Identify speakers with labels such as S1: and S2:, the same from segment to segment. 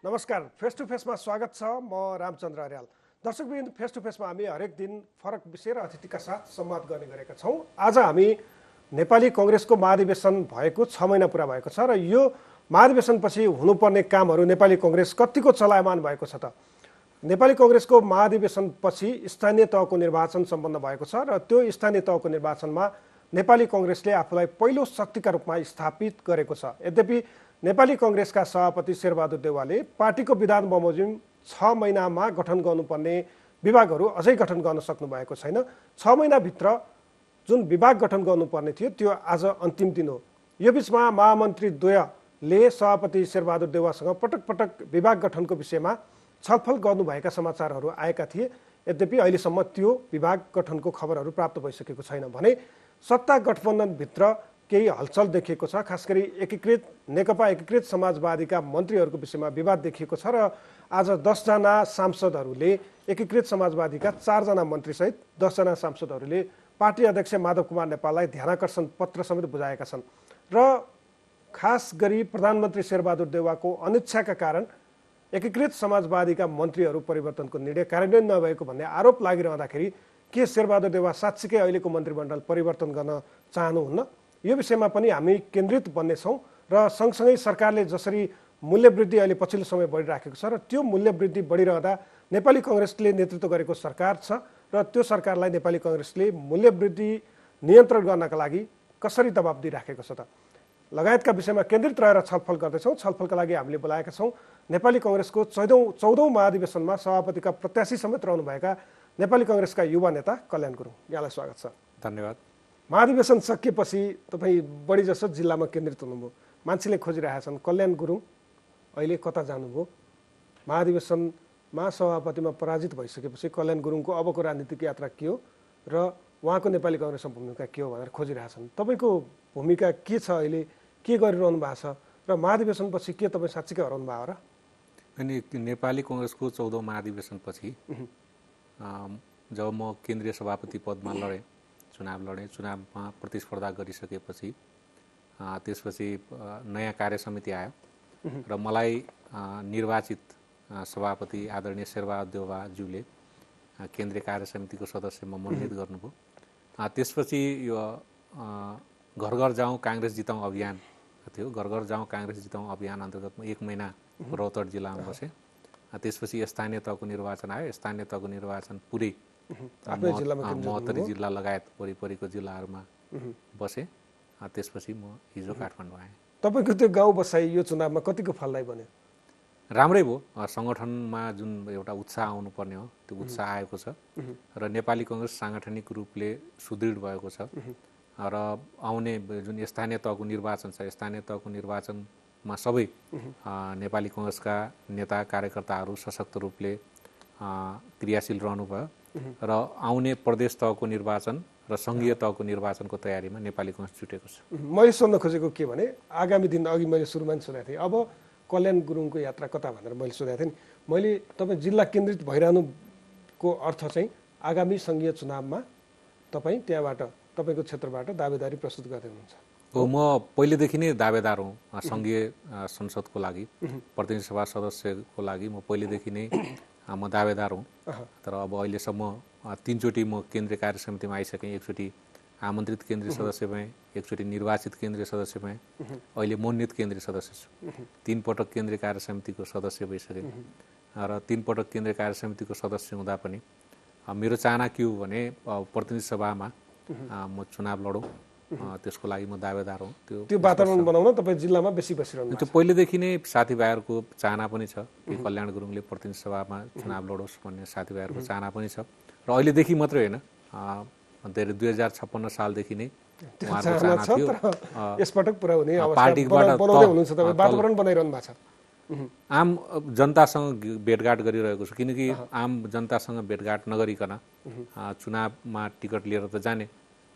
S1: नमस्कार, face to फेसमा स्वागत छ। म रामचन्द्र अर्याल। दर्शकवृन्द, फेस टु फेसमा हामी हरेक दिन फरक विषय र अतिथिका साथ संवाद गर्ने गरेका छौँ। आज हामी नेपाली कांग्रेसको महाधिवेशन भएको 6 महिना पुरा भएको छ र यो महाधिवेशनपछि हुनुपर्ने कामहरू नेपाली कांग्रेस कतिको चलायमान भएको छ त। नेपाली कांग्रेसको महाधिवेशनपछि स्थानीय तहको निर्वाचन सम्पन्न भएको छ र त्यो स्थानीय तहको निर्वाचनमा नेपाली कांग्रेसले आफूलाई पहिलो शक्तिका रूपमा स्थापित गरेको छ। यद्यपि नेपाली कांग्रेसका सभापति शेरबहादुर देउवाले पार्टीको विधान बमोजिम 6 महिनामा गठन गर्नुपर्ने विभागहरू अझै गठन गर्न सक्नु भएको छैन। 6 महिनाभित्र जुन विभाग गठन गर्नुपर्ने थियो त्यो आज अन्तिम दिन हो। यो बीचमा महामन्त्री द्वयले सभापति शेरबहादुर देउवासँग पटक पटक विभाग गठनको विषयमा छलफल गर्नुभएका समाचारहरू आएका थिए। यद्यपि अहिलेसम्म त्यो विभाग गठनको खबरहरू प्राप्त भइसकेको छैन भने सत्ता गठबन्धनभित्र केही हलचल देखिएको छ। खास गरी नेकपा एकीकृत समाजवादीका मन्त्रीहरूको विषयमा विवाद देखिएको छ र आज 10 जना सांसदहरूले एकीकृत समाजवादीका 4 जना मन्त्रीसहित 10 जना सांसदहरूले पार्टी अध्यक्ष माधव कुमार नेपाललाई ध्यानाकर्षण पत्र समेत बुझाएका छन् र खास गरी प्रधानमन्त्री शेरबहादुर देउवाको अनिच्छाका कारण एकीकृत समाजवादीका मन्त्रीहरू परिवर्तनको निर्णय कार्यान्वयन नभएको भन्ने आरोप लागिरहँदाखेरि के शेरबहादुर देउवा साँच्चीकै अहिलेको मन्त्रीमण्डल परिवर्तन गर्न चाहनुहुन्न? यो विषयमा पनि हामी केन्द्रित बन्नेछौँ र सँगसँगै सरकारले जसरी मूल्यवृद्धि अहिले पछिल्लो समय बढिराखेको छ र त्यो मूल्यवृद्धि बढिरहँदा नेपाली कांग्रेसले नेतृत्व गरेको सरकार छ र त्यो सरकारलाई नेपाली कांग्रेसले मूल्यवृद्धि नियन्त्रण गर्नका लागि कसरी दबाब दिइराखेको छ त लगायतका विषयमा केन्द्रित रहेर छलफल गर्दैछौँ। छलफलका लागि हामीले बोलाएका छौँ नेपाली कांग्रेसको 14औं महाधिवेशनमा सभापतिका प्रत्याशी समेत रहनुभएका नेपाली कांग्रेसका युवा नेता कल्याण गुरुङ। यहाँलाई स्वागत छ।
S2: धन्यवाद।
S1: महाधिवेशन सकिएपछि तपाईँ बढी जसो जिल्लामा केन्द्रित हुनुभयो, मान्छेले खोजिरहेका छन् कल्याण गुरुङ अहिले कता जानुभयो? महाधिवेशनमा सभापतिमा पराजित भइसकेपछि कल्याण गुरुङको अबको राजनीतिक यात्रा के हो र उहाँको नेपाली कांग्रेसमा भूमिका के हो भनेर खोजिरहेछन्। तपाईँको भूमिका के छ, अहिले के गरिरहनु भएको छ र महाधिवेशनपछि के तपाईँ साँच्चीकै हराउनु भयो र?
S2: अनि नेपाली कांग्रेसको 14औं महाधिवेशनपछि जब म केन्द्रीय सभापति पदमा चुनावमा प्रतिस्पर्धा गरिसकेपछि त्यसपछि नयाँ कार्य समिति आयो र मलाई निर्वाचित सभापति आदरणीय शेरबहादुर देउवाज्यूले केन्द्रीय कार्य समितिको सदस्यमा मनोनित गर्नुभयो। त्यसपछि यो घर घर जाउँ कांग्रेस जिताउँ अभियान थियो। घर घर जाउँ कांग्रेस जिताउँ अभियान अन्तर्गत म 1 महिना रौतहट जिल्लामा बसेँ। त्यसपछि स्थानीय तहको निर्वाचन आयो। स्थानीय तहको निर्वाचन पुरै महोत्तरी जिल्ला लगायत वरिपरिको जिल्लाहरूमा बसेँ। त्यसपछि म हिजो काठमाडौँ आएँ।
S1: तपाईँको त्यो गाउँ बसाई यो चुनावमा कतिको फलदायी बन्यो?
S2: राम्रै भयो। सङ्गठनमा जुन एउटा उत्साह आउनुपर्ने हो त्यो उत्साह आएको छ र नेपाली कांग्रेस साङ्गठनिक रूपले सुदृढ भएको छ र आउने जुन स्थानीय तहको निर्वाचन छ, स्थानीय तहको निर्वाचनमा सबै नेपाली कांग्रेसका नेता कार्यकर्ताहरू सशक्त रूपले क्रियाशील रहनुभयो र आउने प्रदेश तहको निर्वाचन र सङ्घीय तहको निर्वाचनको तयारीमा नेपाली कांग्रेस जुटेको छ।
S1: मैले सोध्न खोजेको के भने आगामी दिन अघि मैले सुरुमा पनि सोधेको थिएँ, अब कल्याण गुरुङको यात्रा कता भनेर मैले सोधेको थिएँ नि। मैले तपाईँ जिल्ला केन्द्रित भइरहनुको अर्थ चाहिँ आगामी सङ्घीय चुनावमा तपाईँ त्यहाँबाट तपाईँको क्षेत्रबाट दावेदारी प्रस्तुत गर्दै हुनुहुन्छ?
S2: हो, म पहिलेदेखि नै दावेदार हुँ सङ्घीय संसदको लागि, प्रतिनिधि सभा सदस्यको लागि म पहिलेदेखि नै म दावेदार हुँ। तर अब अहिलेसम्म 3 चोटि म केन्द्रीय कार्य समितिमा आइसकेँ। एकचोटि आमन्त्रित केन्द्रीय सदस्य भएँ, एकचोटि निर्वाचित केन्द्रीय सदस्य भएँ, अहिले मनोनित केन्द्रीय सदस्य छु। 3 पटक केन्द्रीय कार्य समितिको सदस्य भइसकेँ र 3 पटक केन्द्रीय कार्य समितिको सदस्य हुँदा पनि मेरो चाहना के हो भने प्रतिनिधि सभामा म चुनाव लडौँ, त्यसको लागि म दावेदार हुँ।
S1: त्यो वातावरण बनाउन तपाईँ जिल्लामा बेसी बसिरहनु?
S2: त्यो पहिलेदेखि नै साथीभाइहरूको चाहना पनि छ कि कल्याण गुरुङले प्रतिनिधि सभामा चुनाव लडोस् भन्ने साथीभाइहरूको चाहना पनि छ र अहिलेदेखि मात्रै होइन, 2056 सालदेखि नै उहाँहरूको चाहना थियो।
S1: यसपटक पुरा हुने
S2: पार्टीबाट
S1: बनाउँदै हुनुहुन्छ, तपाईँ वातावरण बनाइरहनु भएको छ।
S2: आम जनतासँग भेटघाट गरिरहेको छु, किनकि आम जनतासँग भेटघाट नगरिकन चुनावमा टिकट लिएर त जाने,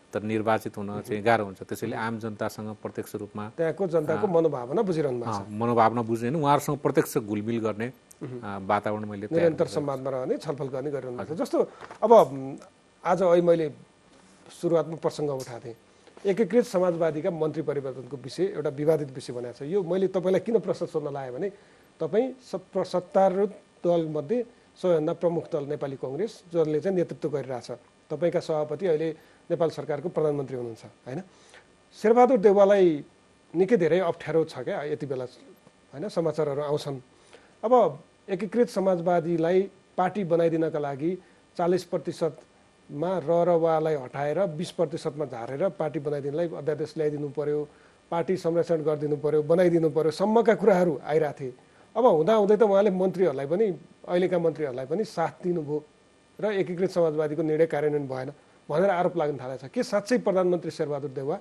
S2: तर निर्वाचित हुन चाहिँ गाह्रो हुन्छ। त्यसैले आम जनतासँग प्रत्यक्ष रूपमा
S1: त्यहाँको जनताको मनोभावना बुझिरहनु भएको छ।
S2: मनोभावना बुझ्ने, उहाँहरूसँग प्रत्यक्ष घुलमिल गर्ने वातावरण मैले
S1: निरन्तर संवादमा रहने, छलफल गर्ने गरिरहनु भएको छ। जस्तो अब आज अहिले मैले सुरुवातमा प्रसङ्ग उठाएको थिएँ, एकीकृत समाजवादीका मन्त्री परिवर्तनको विषय एउटा विवादित विषय बनाएको छ। यो मैले तपाईँलाई किन प्रश्न सोध्न लाग्यो भने तपाईँ सत्तारूढ दलमध्ये सबैभन्दा प्रमुख दल नेपाली कङ्ग्रेस जसले चाहिँ नेतृत्व गरिरहेछ, तपाईँका सभापति अहिले नेपाल सरकारको प्रधानमन्त्री हुनुहुन्छ होइन। शेरबहादुर देउवालाई निकै धेरै अप्ठ्यारो छ क्या यति बेला होइन, समाचारहरू आउँछन्। अब एकीकृत समाजवादीलाई पार्टी बनाइदिनका लागि 40%मा रवालाई हटाएर 20%मा झारेर पार्टी बनाइदिनलाई अध्यादेश ल्याइदिनु पर्यो, पार्टी संरक्षण गरिदिनु पर्यो, बनाइदिनु पर्यो सम्मका कुराहरू आइरहेको थिए। अब हुँदाहुँदै त उहाँले मन्त्रीहरूलाई पनि अहिलेका मन्त्रीहरूलाई पनि साथ दिनुभयो र एकीकृत समाजवादीको निर्णय कार्यान्वयन भएन भनेर आरोप लाग्न थालेको छ। के साँच्चै प्रधानमन्त्री शेरबहादुर देउवा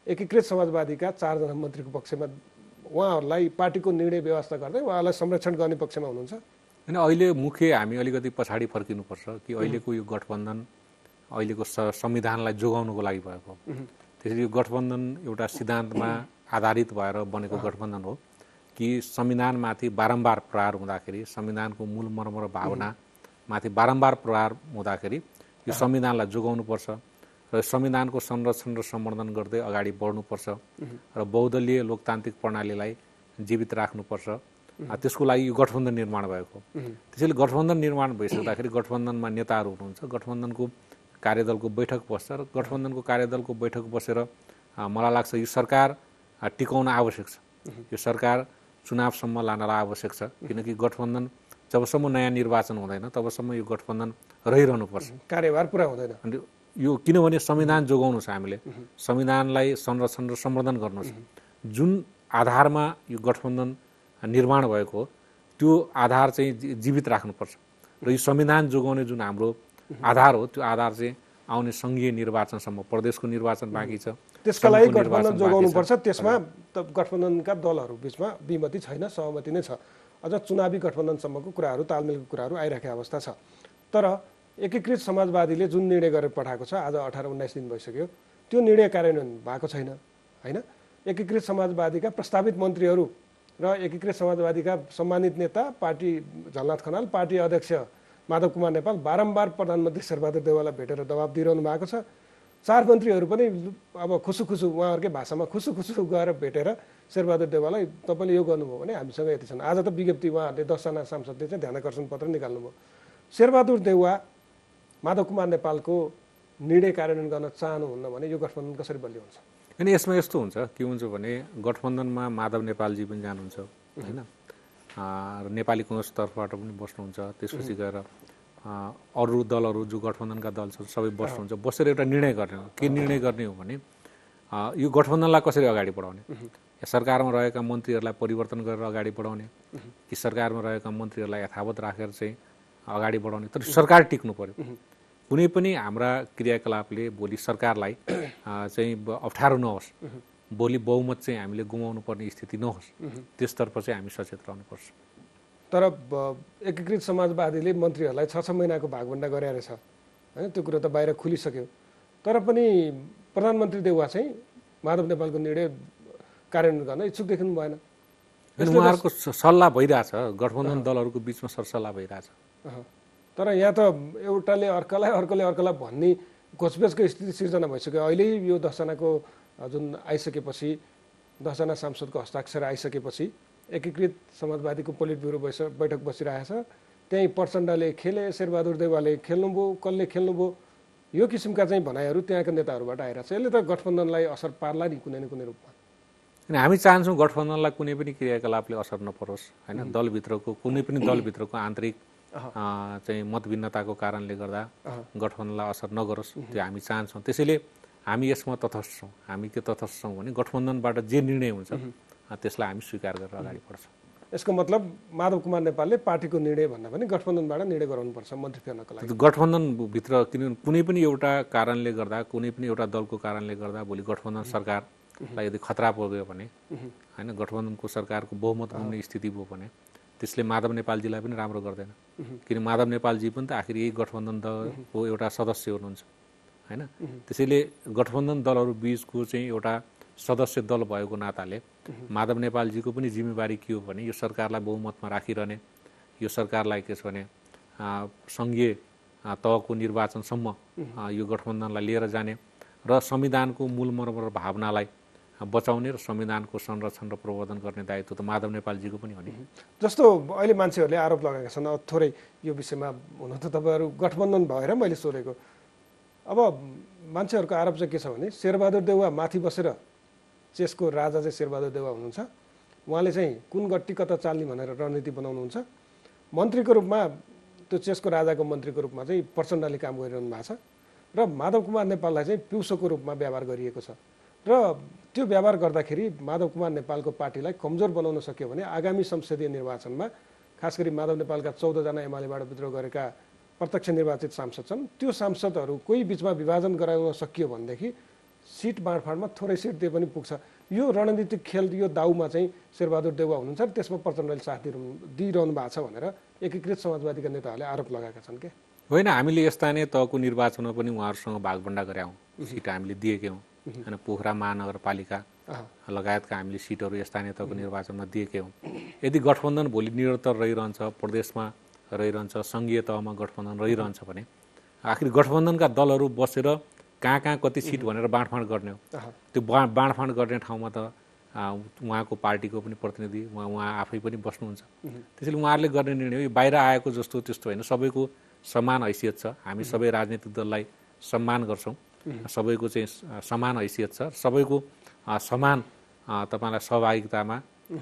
S1: एकीकृत समाजवादीका 4 जना मन्त्रीको पक्षमा उहाँहरूलाई पार्टीको निर्णय व्यवस्था गर्दै उहाँलाई संरक्षण गर्ने पक्षमा हुनुहुन्छ?
S2: होइन, अहिले मुख्य हामी अलिकति पछाडि फर्किनुपर्छ कि अहिलेको यो गठबन्धन अहिलेको संविधानलाई जोगाउनुको लागि भएको हो। त्यसैले यो गठबन्धन एउटा सिद्धान्तमा आधारित भएर बनेको गठबन्धन हो कि संविधानमाथि बारम्बार प्रहार हुँदाखेरि, संविधानको मूल मर्म र भावनामाथि बारम्बार प्रहार हुँदाखेरि यो संविधानलाई जोगाउनुपर्छ र संविधानको संरक्षण र सम्वर्धन गर्दै अगाडि बढ्नुपर्छ र बहुदलीय लोकतान्त्रिक प्रणालीलाई जीवित राख्नुपर्छ। त्यसको लागि यो गठबन्धन निर्माण भएको। त्यसैले गठबन्धन निर्माण भइसक्दाखेरि गठबन्धनमा नेताहरू हुनुहुन्छ, गठबन्धनको कार्यदलको बैठक बस्छ र गठबन्धनको कार्यदलको बैठक बसेर मलाई लाग्छ यो सरकार टिकाउन आवश्यक छ, यो सरकार चुनावसम्म लानलाई आवश्यक छ, किनकि गठबन्धन जबसम्म नयाँ निर्वाचन हुँदैन तबसम्म यो गठबन्धन रहिरहनुपर्छ,
S1: कार्यभार पुरा हुँदैन।
S2: अनि यो किनभने संविधान जोगाउनु छ, हामीले संविधानलाई संरक्षण र सम्वर्धन गर्नु छ। जुन आधारमा यो गठबन्धन निर्माण भएको हो त्यो आधार चाहिँ जीवित राख्नुपर्छ र यो संविधान जोगाउने जुन हाम्रो आधार हो त्यो आधार चाहिँ आउने सङ्घीय निर्वाचनसम्म, प्रदेशको निर्वाचन बाँकी छ,
S1: त्यसका लागि गठबन्धन जोगाउनुपर्छ। त्यसमा त गठबन्धनका दलहरू बिचमा विमति छैन, सहमति नै छ। अझ चुनावी गठबन्धनसम्मको कुराहरू, तालमेलको कुराहरू आइरहेको अवस्था छ। तर एकीकृत समाजवादीले जुन निर्णय गरेर पठाएको छ, आज 18-19 दिन भइसक्यो, त्यो निर्णय कार्यान्वयन भएको छैन होइन। एकीकृत समाजवादीका प्रस्तावित मन्त्रीहरू र एकीकृत समाजवादीका सम्मानित नेता पार्टी झलनाथ खनाल, पार्टी अध्यक्ष माधव कुमार नेपाल बारम्बार प्रधानमन्त्री शेरबहादुर देउवालाई भेटेर दबाब दिइरहनु भएको छ। 4 मन्त्रीहरू पनि अब खुसुखुसु उहाँहरूकै भाषामा खुसुखुसु गएर भेटेर शेरबहादुर देउवालाई तपाईँले यो गर्नुभयो भने हामीसँग यति छन्। आज त विज्ञप्ति उहाँहरूले 10 जना सांसदले चाहिँ ध्यानाकर्षण पत्र निकाल्नुभयो। शेरबहादुर देउवा माधव कुमार नेपालको निर्णय कार्यान्वयन गर्न चाहनुहुन्न भने यो गठबन्धन कसरी बलियो हुन्छ?
S2: अनि यसमा यस्तो हुन्छ, के हुन्छ भने गठबन्धनमा माधव नेपालजी पनि जानुहुन्छ होइन, र नेपाली कङ्ग्रेस तर्फबाट पनि बस्नुहुन्छ, त्यसपछि गएर अरू दलहरू जो गठबन्धनका दल छन् सबै बस्नुहुन्छ, बसेर एउटा निर्णय गर्ने हो। के निर्णय गर्ने हो भने यो गठबन्धनलाई कसरी अगाडि बढाउने, सरकारमा रहेका मन्त्रीहरूलाई परिवर्तन गरेर अगाडि बढाउने कि सरकारमा रहेका मन्त्रीहरूलाई यथावत राखेर चाहिँ अगाडि बढाउने। तर सरकार टिक्नु पर्यो। कुनै पनि हाम्रा क्रियाकलापले भोलि सरकारलाई चाहिँ अप्ठ्यारो नहोस्, भोलि बहुमत चाहिँ हामीले गुमाउनु पर्ने स्थिति नहोस्, त्यसतर्फ चाहिँ हामी सचेत रहनुपर्छ।
S1: तर एकीकृत समाजवादीले मन्त्रीहरूलाई 6-6 महिनाको भागभण्डा गरे रहेछ होइन, त्यो कुरो त बाहिर खुलिसक्यो। तर पनि प्रधानमन्त्री देउवा चाहिँ माधव नेपालको निर्णय कार्यान्वयन गर्न इच्छुक देखिनु भएन।
S2: उहाँहरूको सल्लाह भइरहेछ, गठबन्धन दलहरूको बिचमा सरसल्लाह भइरहेछ।
S1: तर यहाँ त एउटाले अर्कालाई भन्ने घोचपेचको स्थिति सिर्जना भइसक्यो। अहिले यो 10 जनाको जुन आइसकेपछि, 10 जना सांसदको हस्ताक्षर आइसकेपछि एकीकृत समाजवादीको पोलिट ब्युरो बैठक बसिरहेछ। त्यहीँ प्रचण्डले खेले, शेरबहादुर देउवाले खेल्नुभयो, कसले खेल्नुभयो, यो किसिमका चाहिँ भनाइहरू त्यहाँका नेताहरूबाट आइरहेछ। यसले त गठबन्धनलाई असर पार्ला नि कुनै न कुनै रूपमा।
S2: अनि हामी चाहन्छौँ गठबन्धनलाई कुनै पनि क्रियाकलापले असर नपरोस् होइन, दलभित्रको कुनै पनि दलभित्रको आन्तरिक चाहिँ मतभिन्नताको कारणले गर्दा गठबन्धनलाई असर नगरोस्, त्यो हामी चाहन्छौँ। त्यसैले हामी यसमा तटस्थ छौँ। हामी के तटस्थ छौँ भने गठबन्धनबाट जे निर्णय हुन्छ त्यसलाई हामी स्वीकार गरेर अगाडि बढ्छौँ।
S1: यसको मतलब माधव कुमार नेपालले पार्टीको निर्णय भन्दा पनि गठबन्धनबाट निर्णय गराउनुपर्छ मन्त्री फेर्नको लागि।
S2: गठबन्धनभित्र कुनै पनि एउटा कारणले गर्दा, कुनै पनि एउटा दलको कारणले गर्दा भोलि गठबन्धन सरकारलाई यदि खतरा पुग्यो भने होइन, गठबन्धनको सरकारको बहुमत हुने स्थिति भयो भने त्यसले माधव नेपालजीलाई पनि राम्रो गर्दैन। किन माधव नेपालजी पनि त आखिर यही गठबन्धन दलको एउटा सदस्य हुनुहुन्छ होइन। त्यसैले गठबन्धन दलहरू बिचको चाहिँ एउटा सदस्य दल भएको नाताले माधव नेपालजीको पनि जिम्मेवारी के हो भने यो सरकारलाई बहुमतमा राखिरहने, यो सरकारलाई के छ भने सङ्घीय तहको निर्वाचनसम्म यो गठबन्धनलाई लिएर जाने र संविधानको मूल मर्म र भावनालाई बचाउने र संविधानको संरक्षण र प्रवर्धन गर्ने दायित्व त माधव नेपालजीको पनि हो नि।
S1: जस्तो अहिले मान्छेहरूले आरोप लगाएका छन्, थोरै यो विषयमा हुन त तपाईँहरू गठबन्धन भएर मैले सोधेको। अब मान्छेहरूको आरोप चाहिँ के छ भने शेरबहादुर देउवा माथि बसेर, चेसको राजा चाहिँ शेरबहादुर देउवा हुनुहुन्छ, उहाँले चाहिँ कुन गट्टी कता चाल्ने भनेर रणनीति बनाउनुहुन्छ। मन्त्रीको रूपमा, त्यो चेसको राजाको मन्त्रीको रूपमा चाहिँ प्रचण्डले काम गरिरहनु भएको छ र माधव कुमार नेपाललाई चाहिँ पिउसोको रूपमा व्यवहार गरिएको छ र त्यो व्यवहार गर्दाखेरि माधव कुमार नेपालको पार्टीलाई कमजोर बनाउन सक्यो भने आगामी संसदीय निर्वाचनमा खास गरी माधव नेपालका 14 जना एमालेबाट विद्रोह गरेका प्रत्यक्ष निर्वाचित सांसद छन्, त्यो सांसदहरू कोही बिचमा विभाजन गराउन सकियो भनेदेखि सिट बाँडफाँडमा थोरै सिट दिए पनि पुग्छ। यो रणनीतिक खेल, यो दाउमा चाहिँ शेरबहादुर देउवा हुनुहुन्छ र त्यसमा प्रचण्डले साथ दिइरहनु भएको छ भनेर एकीकृत समाजवादीका नेताहरूले आरोप लगाएका छन् के?
S2: होइन, हामीले स्थानीय तहको निर्वाचनमा पनि उहाँहरूसँग भागभण्डा गरेका हौँ, सिट हामीले दिएकै हौँ होइन। पोखरा महानगरपालिका लगायतका हामीले सिटहरू स्थानीय तहको निर्वाचनमा दिएकै हौँ। यदि गठबन्धन भोलि निरन्तर रहिरहन्छ, प्रदेशमा रहिरहन्छ, सङ्घीय तहमा गठबन्धन रहिरहन्छ भने आखिर गठबन्धनका दलहरू बसेर कहाँ कहाँ कति सिट भनेर बाँडफाँड गर्ने हो। त्यो बाँडफाँड गर्ने ठाउँमा त उहाँको पार्टीको पनि प्रतिनिधि, उहाँ आफै पनि बस्नुहुन्छ। त्यसैले उहाँहरूले गर्ने निर्णय यो बाहिर आएको जस्तो त्यस्तो होइन, सबैको समान हैसियत छ। हामी सबै राजनीतिक दललाई सम्मान गर्छौँ, सबैको चाहिँ समान हैसियत छ, सबैको समान तपाईँलाई सहभागितामा,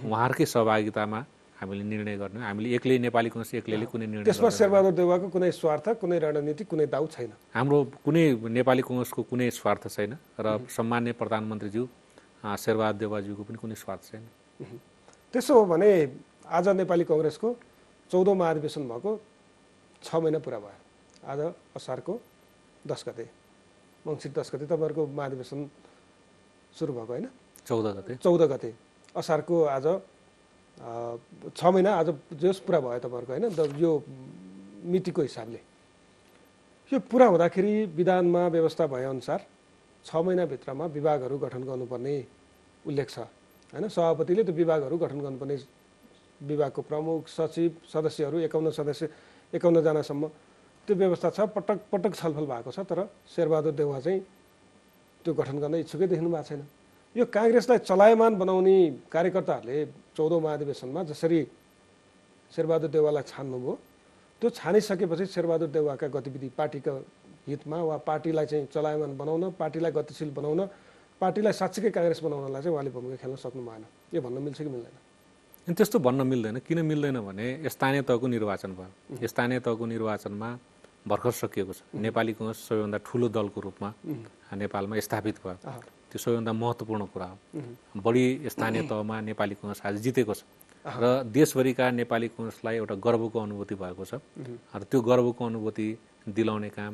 S2: उहाँहरूकै सहभागितामा हामीले निर्णय गर्ने। हामीले एक्लै नेपाली काङ्ग्रेस एक्लैले कुनै निर्णय,
S1: त्यसमा शेरबहादुर देउवाको कुनै स्वार्थ, कुनै रणनीति, कुनै दाउ छैन।
S2: हाम्रो कुनै नेपाली काङ्ग्रेसको कुनै स्वार्थ छैन र सम्मान्य प्रधानमन्त्रीज्यू शेरबहादुर देउवाज्यूको पनि कुनै स्वार्थ छैन।
S1: त्यसो हो भने आज नेपाली काङ्ग्रेसको 14औं महाधिवेशन भएको 6 महिना पुरा भयो। आज असारको 10 गते, मङ्सिर 10 गते तपाईँहरूको महाधिवेशन सुरु भएको होइन? 14 गते असारको आज 6 महिना आज जोस पुरा भयो तपाईँहरूको होइन, यो मितिको हिसाबले। यो पुरा हुँदाखेरि विधानमा व्यवस्था भएअनुसार 6 महिनाभित्रमा विभागहरू गठन गर्नुपर्ने उल्लेख छ होइन। सभापतिले त्यो विभागहरू गठन गर्नुपर्ने, विभागको प्रमुख, सचिव, सदस्यहरू 51 जनासम्म त्यो व्यवस्था छ। पटक पटक छलफल भएको छ, तर शेरबहादुर देउवा चाहिँ त्यो गठन गर्न इच्छुकै देखिनु भएको छैन। यो काङ्ग्रेसलाई चलायमान बनाउने कार्यकर्ताहरूले 14औं महाधिवेशनमा जसरी शेरबहादुर देउवालाई छान्नुभयो, त्यो छानिसकेपछि शेरबहादुर देउवाका गतिविधि पार्टीका हितमा वा पार्टीलाई चाहिँ चलायमान बनाउन, पार्टीलाई गतिशील बनाउन, पार्टीलाई साँच्चीकै काङ्ग्रेस बनाउनलाई चाहिँ उहाँले भूमिका खेल्न सक्नु भएन। यो भन्न मिल्छ कि मिल्दैन?
S2: त्यस्तो भन्न मिल्दैन। किन मिल्दैन भने स्थानीय तहको निर्वाचन भयो। स्थानीय तहको निर्वाचनमा भर्खर सकिएको छ। नेपाली काङ्ग्रेस सबैभन्दा ठुलो दलको रूपमा नेपालमा स्थापित भयो। त्यो सबैभन्दा महत्त्वपूर्ण कुरा हो। बढी स्थानीय तहमा नेपाली काङ्ग्रेस आज जितेको छ र देशभरिका नेपाली काङ्ग्रेसलाई एउटा गर्वको अनुभूति भएको छ र त्यो गर्वको अनुभूति दिलाउने काम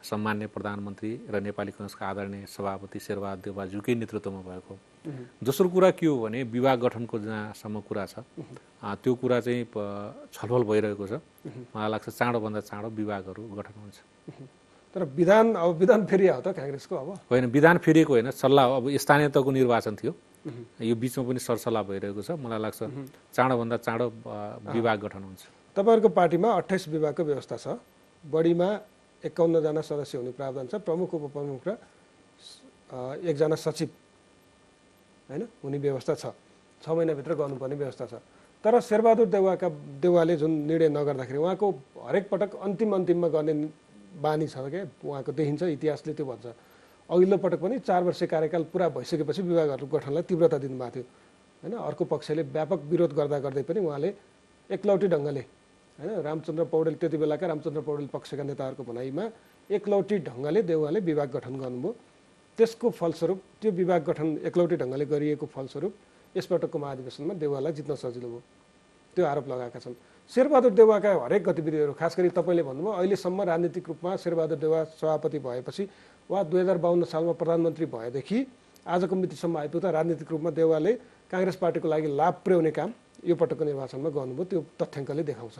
S2: सम्मान्य प्रधानमन्त्री र नेपाली काङ्ग्रेसका आदरणीय सभापति शेरबहादुर देउवाज्यूकै नेतृत्वमा भएको। दोस्रो कुरा के हो भने विभाग गठनको जहाँसम्म कुरा छ, त्यो कुरा चाहिँ छलफल भइरहेको छ। मलाई लाग्छ चाँडोभन्दा चाँडो विभागहरू गठन हुन्छ।
S1: तर विधान फेरि आयो त काङ्ग्रेसको? अब
S2: होइन, विधान फेरिएको होइन, सल्लाह। अब स्थानीय तहको निर्वाचन थियो, यो बिचमा पनि सरसल्लाह भइरहेको छ। मलाई लाग्छ चाँडोभन्दा चाँडो विभाग गठन हुन्छ।
S1: तपाईँहरूको पार्टीमा 28 विभागको व्यवस्था छ, बढीमा 51 जना सदस्य हुने प्रावधान छ, प्रमुख, उपप्रमुख र 1 जना सचिव होइन हुने व्यवस्था छ। 6 महिनाभित्र गर्नुपर्ने व्यवस्था छ। तर शेरबहादुर देउवाले जुन निर्णय नगर्दाखेरि उहाँको हरेक पटक अन्तिममा गर्ने बानी छ क्या, उहाँको देखिन्छ, इतिहासले त्यो भन्छ। अघिल्लो पटक पनि 4 वर्ष कार्यकाल पुरा भइसकेपछि विभागहरू गठनलाई तीव्रता दिनुभएको थियो होइन। अर्को पक्षले व्यापक विरोध गर्दै पनि उहाँले एकलौटी ढङ्गले होइन, रामचन्द्र पौडेल, त्यति बेलाका रामचन्द्र पौडेल पक्षका नेताहरूको भनाइमा एकलौटी ढङ्गले देउवाले विभाग गठन गर्नुभयो। त्यसको फलस्वरूप, त्यो विभाग गठन एकलौटी ढङ्गले गरिएको फलस्वरूप यसपटकको महाधिवेशनमा देउवालाई जित्न सजिलो भयो। त्यो आरोप लगाएका छन्। शेरबहादुर देउवाका हरेक गतिविधिहरू, खास गरी तपाईँले भन्नुभयो अहिलेसम्म राजनीतिक रूपमा शेरबहादुर देउवा सभापति भएपछि वा 2052 सालमा प्रधानमन्त्री भएदेखि आजको मितिसम्म आइपुग्दा राजनीतिक रूपमा देउवाले काङ्ग्रेस पार्टीको लागि लाभ पुर्याउने काम यो पटकको निर्वाचनमा गर्नुभयो। त्यो तथ्याङ्कले देखाउँछ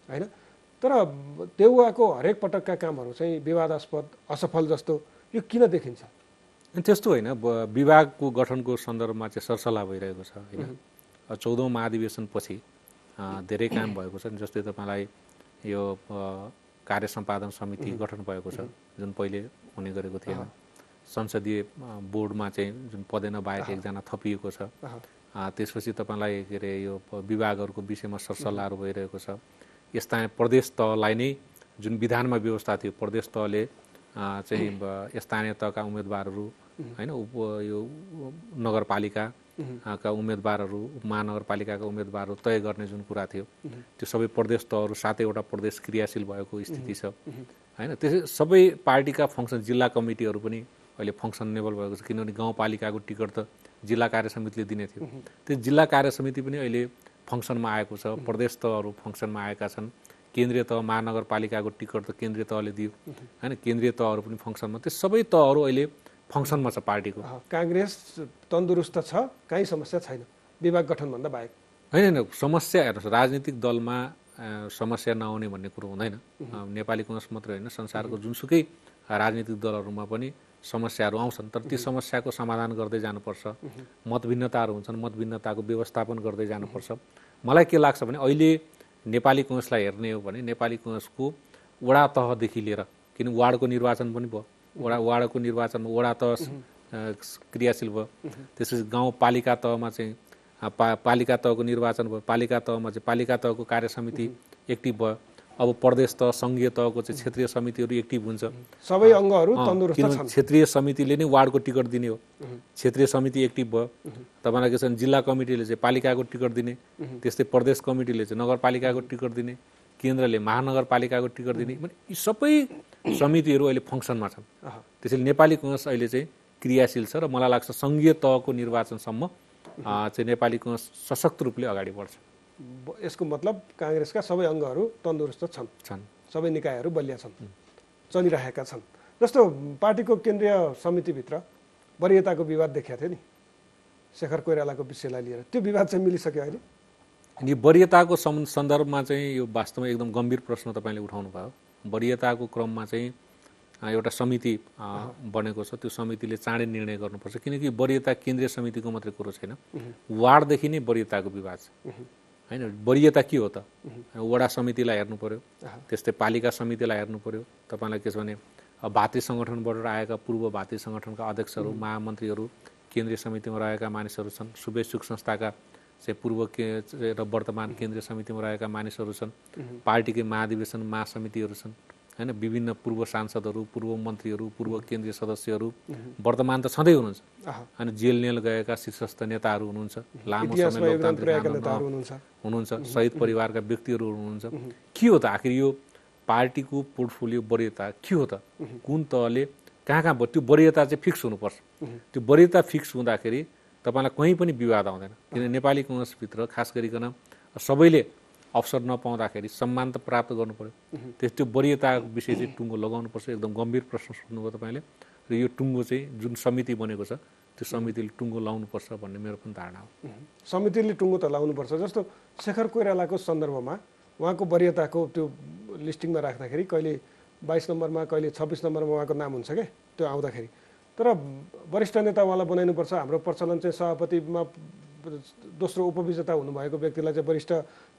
S1: होइन। तर देउवाको हरेक पटकका कामहरू चाहिँ विवादास्पद, असफल जस्तो यो किन देखिन्छ?
S2: त्यस्तो होइन, विभागको गठनको सन्दर्भमा चाहिँ सरसल्लाह भइरहेको छ होइन। 14औं महाधिवेशनपछि धेरै काम भएको छ। जस्तै तपाईँलाई यो कार्य सम्पादन समिति गठन भएको छ, जुन पहिले हुने गरेको थिएन। संसदीय बोर्डमा चाहिँ जुन पदेन बाहेक एकजना थपिएको छ। त्यसपछि तपाईँलाई के अरे यो विभागहरूको विषयमा सरसल्लाहहरू भइरहेको छ। स्थानीय प्रदेश तहलाई नै जुन विधानमा व्यवस्था थियो, प्रदेश तहले चाहिँ स्थानीय तहका उम्मेदवारहरू होइन, यो नगरपालिकाका उम्मेदवारहरू, महानगरपालिकाका उम्मेदवारहरू तय गर्ने जुन कुरा थियो, त्यो सबै प्रदेश तहहरू 7वटा प्रदेश क्रियाशील भएको स्थिति छ होइन। त्यसै सबै पार्टीका फङ्सन, जिल्ला कमिटीहरू पनि अहिले फङ्सनेबल भएको छ, किनभने गाउँपालिकाको टिकट त जिल्ला कार्य समितिले दिने थियो। त्यो जिल्ला कार्य समिति पनि अहिले फङ्सनमा आएको छ, प्रदेश तहहरू फङ्सनमा आएका छन्, केन्द्रीय तह महानगरपालिकाको टिकट त केन्द्रीय तहले दियो होइन, केन्द्रीय तहहरू पनि फङ्सनमा। त्यो सबै तहहरू अहिले फङ्सनमा छ पार्टीको।
S1: काङ्ग्रेस तन्दुरुस्त छ, काहीँ समस्या छैन विभाग गठनभन्दा बाहेक?
S2: होइन, समस्या हेर्नुहोस्, राजनीतिक दलमा समस्या नआउने भन्ने कुरो हुँदैन। नेपाली कङ्ग्रेस मात्रै होइन, संसारको जुनसुकै राजनीतिक दलहरूमा पनि समस्याहरू आउँछन्, तर ती समस्याको समाधान गर्दै जानुपर्छ। मतभिन्नताहरू हुन्छन्, मतभिन्नताको व्यवस्थापन गर्दै जानुपर्छ। मलाई के लाग्छ भने अहिले नेपाली कङ्ग्रेसलाई हेर्ने हो भने नेपाली कङ्ग्रेसको वडा तहदेखि लिएर, किन वार्डको निर्वाचन पनि भयो, वार्डको निर्वाचनमा वडा तह क्रियाशील भयो, त्यसपछि गाउँपालिका तहमा चाहिँ पालिका तहको निर्वाचन भयो, पालिका तहमा चाहिँ पालिका तहको कार्य समिति एक्टिभ भयो। अब प्रदेश तह, सङ्घीय तहको चाहिँ क्षेत्रीय समितिहरू एक्टिभ हुन्छ।
S1: सबै अङ्गहरू तन्दुरुस्त छन्।
S2: क्षेत्रीय समितिले नै वार्डको टिकट दिने हो, क्षेत्रीय समिति एक्टिभ भयो। तपाईँलाई के छ, जिल्ला कमिटीले चाहिँ पालिकाको टिकट दिने, त्यस्तै प्रदेश कमिटीले चाहिँ नगरपालिकाको टिकट दिने, केन्द्रले महानगरपालिकाको टिकट दिने, भने यी सबै समितिहरू अहिले फङ्सनमा छन्। त्यसैले नेपाली कङ्ग्रेस अहिले चाहिँ क्रियाशील छ र मलाई लाग्छ सङ्घीय तहको निर्वाचनसम्म चाहिँ नेपाली कङ्ग्रेस सशक्त रूपले अगाडि बढ्छ।
S1: यसको मतलब काङ्ग्रेसका सबै अङ्गहरू तन्दुरुस्त छन्, सबै निकायहरू बलिया छन्, चलिरहेका छन्। जस्तो पार्टीको केन्द्रीय समितिभित्र वरियताको विवाद देखिएको थियो नि शेखर कोइरालाको विषयलाई लिएर, त्यो विवाद चाहिँ मिलिसक्यो अहिले?
S2: अनि वरियताको सन्दर्भमा चाहिँ यो वास्तवमा एकदम गम्भीर प्रश्न तपाईँले उठाउनु भयो। वरियताको क्रममा चाहिँ एउटा समिति बनेको छ, त्यो समितिले चाँडै निर्णय गर्नुपर्छ, किनकि वरियता केन्द्रीय समितिको मात्रै कुरो छैन, वार्डदेखि नै वरियताको विवाद छ होइन। वरियता के हो त? वडा समितिलाई हेर्नु पर्यो, त्यस्तै पालिका समितिलाई हेर्नु पर्यो। तपाईँलाई के छ भने भातृ सङ्गठनबाट आएका पूर्व भातृ सङ्गठनका अध्यक्षहरू, महामन्त्रीहरू, केन्द्रीय समितिमा रहेका मानिसहरू छन्, शुभेच्छुक संस्थाका चाहिँ पूर्व र वर्तमान केन्द्रीय समितिमा रहेका मानिसहरू छन्, पार्टीकै महाधिवेशन महासमितिहरू छन् होइन, विभिन्न पूर्व सांसदहरू, पूर्व मन्त्रीहरू, पूर्व केन्द्रीय सदस्यहरू वर्तमान त छँदै हुनुहुन्छ होइन, जेल नेल गएका शीर्षस्थ नेताहरू हुनुहुन्छ, लामो समय लोकतान्त्रिक हुनुहुन्छ, शहीद परिवारका व्यक्तिहरू हुनुहुन्छ। के हो त आखिर यो पार्टीको पोर्टफोलियो वरियता के हो त? कुन तहले कहाँ त्यो वरियता चाहिँ फिक्स हुनुपर्छ। त्यो वरियता फिक्स हुँदाखेरि तपाईँलाई कहीँ पनि विवाद आउँदैन, किन नेपाली कङ्ग्रेसभित्र खास गरिकन सबैले अवसर नपाउँदाखेरि सम्मान त प्राप्त गर्नु पर्यो। त्यो वरियता विषय चाहिँ टुङ्गो लगाउनुपर्छ। एकदम गम्भीर प्रश्न सोध्नुभयो तपाईँले, र यो टुङ्गो चाहिँ जुन समिति बनेको छ त्यो समितिले टुङ्गो लाउनुपर्छ भन्ने मेरो पनि धारणा हो।
S1: समितिले टुङ्गो त लाउनुपर्छ। जस्तो शेखर कोइरालाको सन्दर्भमा उहाँको वरियताको त्यो लिस्टिङमा राख्दाखेरि कहिले 22 नम्बरमा, कहिले 26 नम्बरमा उहाँको नाम हुन्छ क्या त्यो आउँदाखेरि, तर वरिष्ठ नेता उहाँलाई बनाइनुपर्छ। हाम्रो प्रचलन चाहिँ सभापतिमा दोस्रो उपविजेता हुनुभएको व्यक्तिलाई चाहिँ वरिष्ठ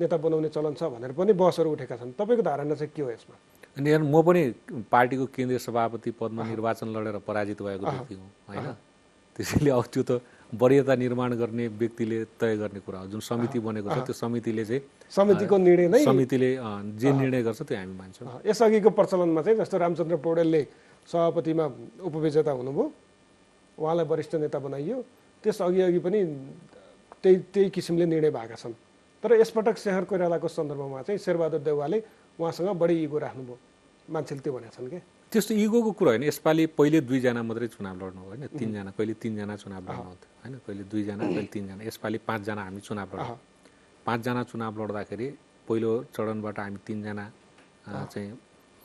S1: नेता बनाउने चलन छ भनेर पनि बहसहरू उठेका छन्। तपाईँको धारणा चाहिँ के हो यसमा?
S2: अनि यार म पनि पार्टीको केन्द्रीय सभापति पदमा निर्वाचन लडेर पराजित भएको व्यक्ति हुँ होइन, त्यसैले अब त्यो त वरियता निर्माण गर्ने व्यक्तिले तय गर्ने कुरा हो। जुन समिति बनेको छ त्यो समितिले चाहिँ
S1: समितिको निर्णय नै,
S2: समितिले जे निर्णय गर्छ त्यो हामी मान्छौँ।
S1: यसअघिको प्रचलनमा चाहिँ जस्तो रामचन्द्र पौडेलले सभापतिमा उपविजेता हुनुभयो, उहाँलाई वरिष्ठ नेता बनाइयो, त्यसअघि पनि त्यही किसिमले निर्णय भएका छन्। तर यसपटक शेखर कोइरालाको सन्दर्भमा चाहिँ शेरबहादुर देउवाले उहाँसँग बढी इगो राख्नुभयो, मान्छेले त्यो भनेका छन् कि
S2: त्यस्तो इगोको कुरा होइन। यसपालि पहिले 2 जना मात्रै चुनाव लड्नु होइन, 3 जना, कहिले 3 जना चुनाव लड्नु होइन, कहिले 2 जना, कहिले 3 जना। यसपालि 5 जना हामी चुनाव लड्यौँ। 5 जना चुनाव लड्दाखेरि पहिलो चरणबाट हामी 3 जना चाहिँ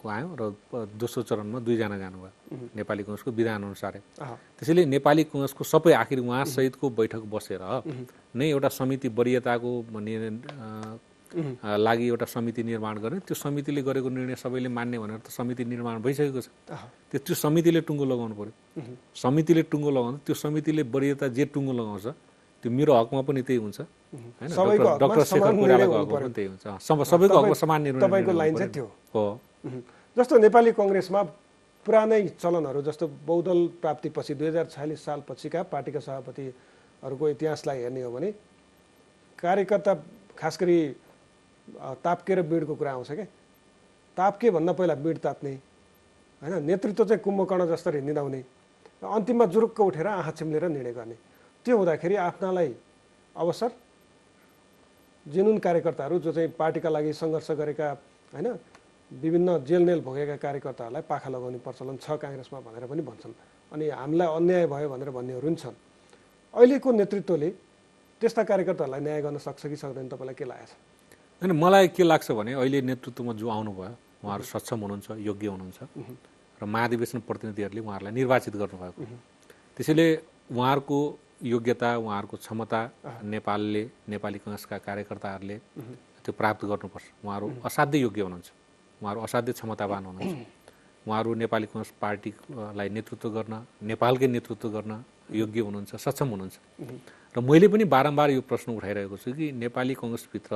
S2: आयौँ र दोस्रो चरणमा 2 जना जानुभयो नेपाली कङ्ग्रेसको विधान अनुसारै। त्यसैले नेपाली कङ्ग्रेसको सबै आखिर उहाँ सहितको बैठक बसेर नै एउटा समिति वरियताको लागि एउटा समिति निर्माण गर्ने, त्यो समितिले गरेको निर्णय सबैले मान्ने भनेर त समिति निर्माण भइसकेको छ। त्यो समितिले टुङ्गो लगाउनु पर्यो। समितिले टुङ्गो लगाउँदा त्यो समितिले वरियता जे टुङ्गो लगाउँछ त्यो मेरो हकमा पनि त्यही हुन्छ होइन, डाक्टर शेखर कोइरालाको हकमा पनि त्यही हुन्छ। सबैको हकमा समान निर्णय।
S1: तपाईँको लाइन चाहिँ त्यो
S2: हो।
S1: जस्तो नेपाली कङ्ग्रेसमा पुरानै चलनहरू जस्तो बहुदल प्राप्तिपछि 2046 सालपछिका पार्टीका सभापतिहरूको इतिहासलाई हेर्ने हो भने कार्यकर्ता खास गरी ताप्के र बिडको कुरा आउँछ क्या। ताप्के भन्दा पहिला बिड तात्ने होइन, नेतृत्व चाहिँ कुम्भकर्ण जसरी निदाउने, अन्तिममा जुरुक्क उठेर आँखा चिम्लेर निर्णय गर्ने। त्यो हुँदाखेरि आफ्नालाई अवसर जेनुन कार्यकर्ताहरू जो चाहिँ पार्टीका लागि सङ्घर्ष गरेका होइन, विभिन्न जेलनेल भोगेका कार्यकर्ताहरूलाई पाखा लगाउने प्रचलन छ काङ्ग्रेसमा भनेर पनि भन्छन्। अनि हामीलाई अन्याय भयो भनेर भन्नेहरू पनि छन्। अहिलेको नेतृत्वले त्यस्ता कार्यकर्ताहरूलाई न्याय गर्न सक्छ कि सक्दैन, तपाईँलाई के लागेको छ?
S2: होइन, मलाई के लाग्छ भने अहिले नेतृत्वमा जो आउनुभयो उहाँहरू सक्षम हुनुहुन्छ, योग्य हुनुहुन्छ र महाधिवेशन प्रतिनिधिहरूले उहाँहरूलाई निर्वाचित गर्नुभएको। त्यसैले उहाँहरूको योग्यता, उहाँहरूको क्षमता नेपाली काङ्ग्रेसका कार्यकर्ताहरूले त्यो प्राप्त गर्नुपर्छ। उहाँहरू असाध्यै योग्य हुनुहुन्छ, उहाँहरू असाध्यै क्षमतावान हुनुहुन्छ। उहाँहरू नेपाली काङ्ग्रेस पार्टीलाई नेतृत्व गर्न, नेपालकै नेतृत्व गर्न योग्य हुनुहुन्छ, सक्षम हुनुहुन्छ। र मैले पनि बारम्बार यो प्रश्न उठाइरहेको छु कि नेपाली काङ्ग्रेसभित्र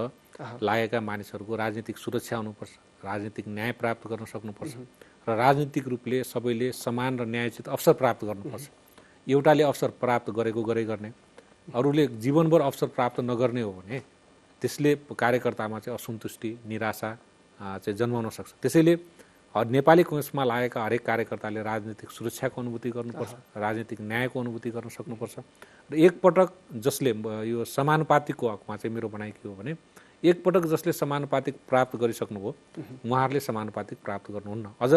S2: लागेका मानिसहरूको राजनीतिक सुरक्षा हुनुपर्छ, राजनीतिक न्याय प्राप्त गर्न सक्नुपर्छ र राजनीतिक रूपले सबैले समान र न्यायोचित अवसर प्राप्त गर्नुपर्छ। एउटाले अवसर प्राप्त गरेको गरे गर्ने, अरूले जीवनभर अवसर प्राप्त नगर्ने हो भने त्यसले कार्यकर्तामा चाहिँ असन्तुष्टि, निराशा चाहिँ जन्माउन सक्छ। त्यसैले नेपाली काङ्ग्रेसमा लागेका हरेक कार्यकर्ताले राजनीतिक सुरक्षाको अनुभूति गर्नुपर्छ, राजनीतिक न्यायको अनुभूति गर्न सक्नुपर्छ। र एकपटक जसले यो समानुपातिकको हकमा चाहिँ मेरो भनाइ के हो भने एकपटक जसले समानुपातिक प्राप्त गरिसक्नुभयो उहाँहरूले समानुपातिक प्राप्त गर्नुहुन्न। अझ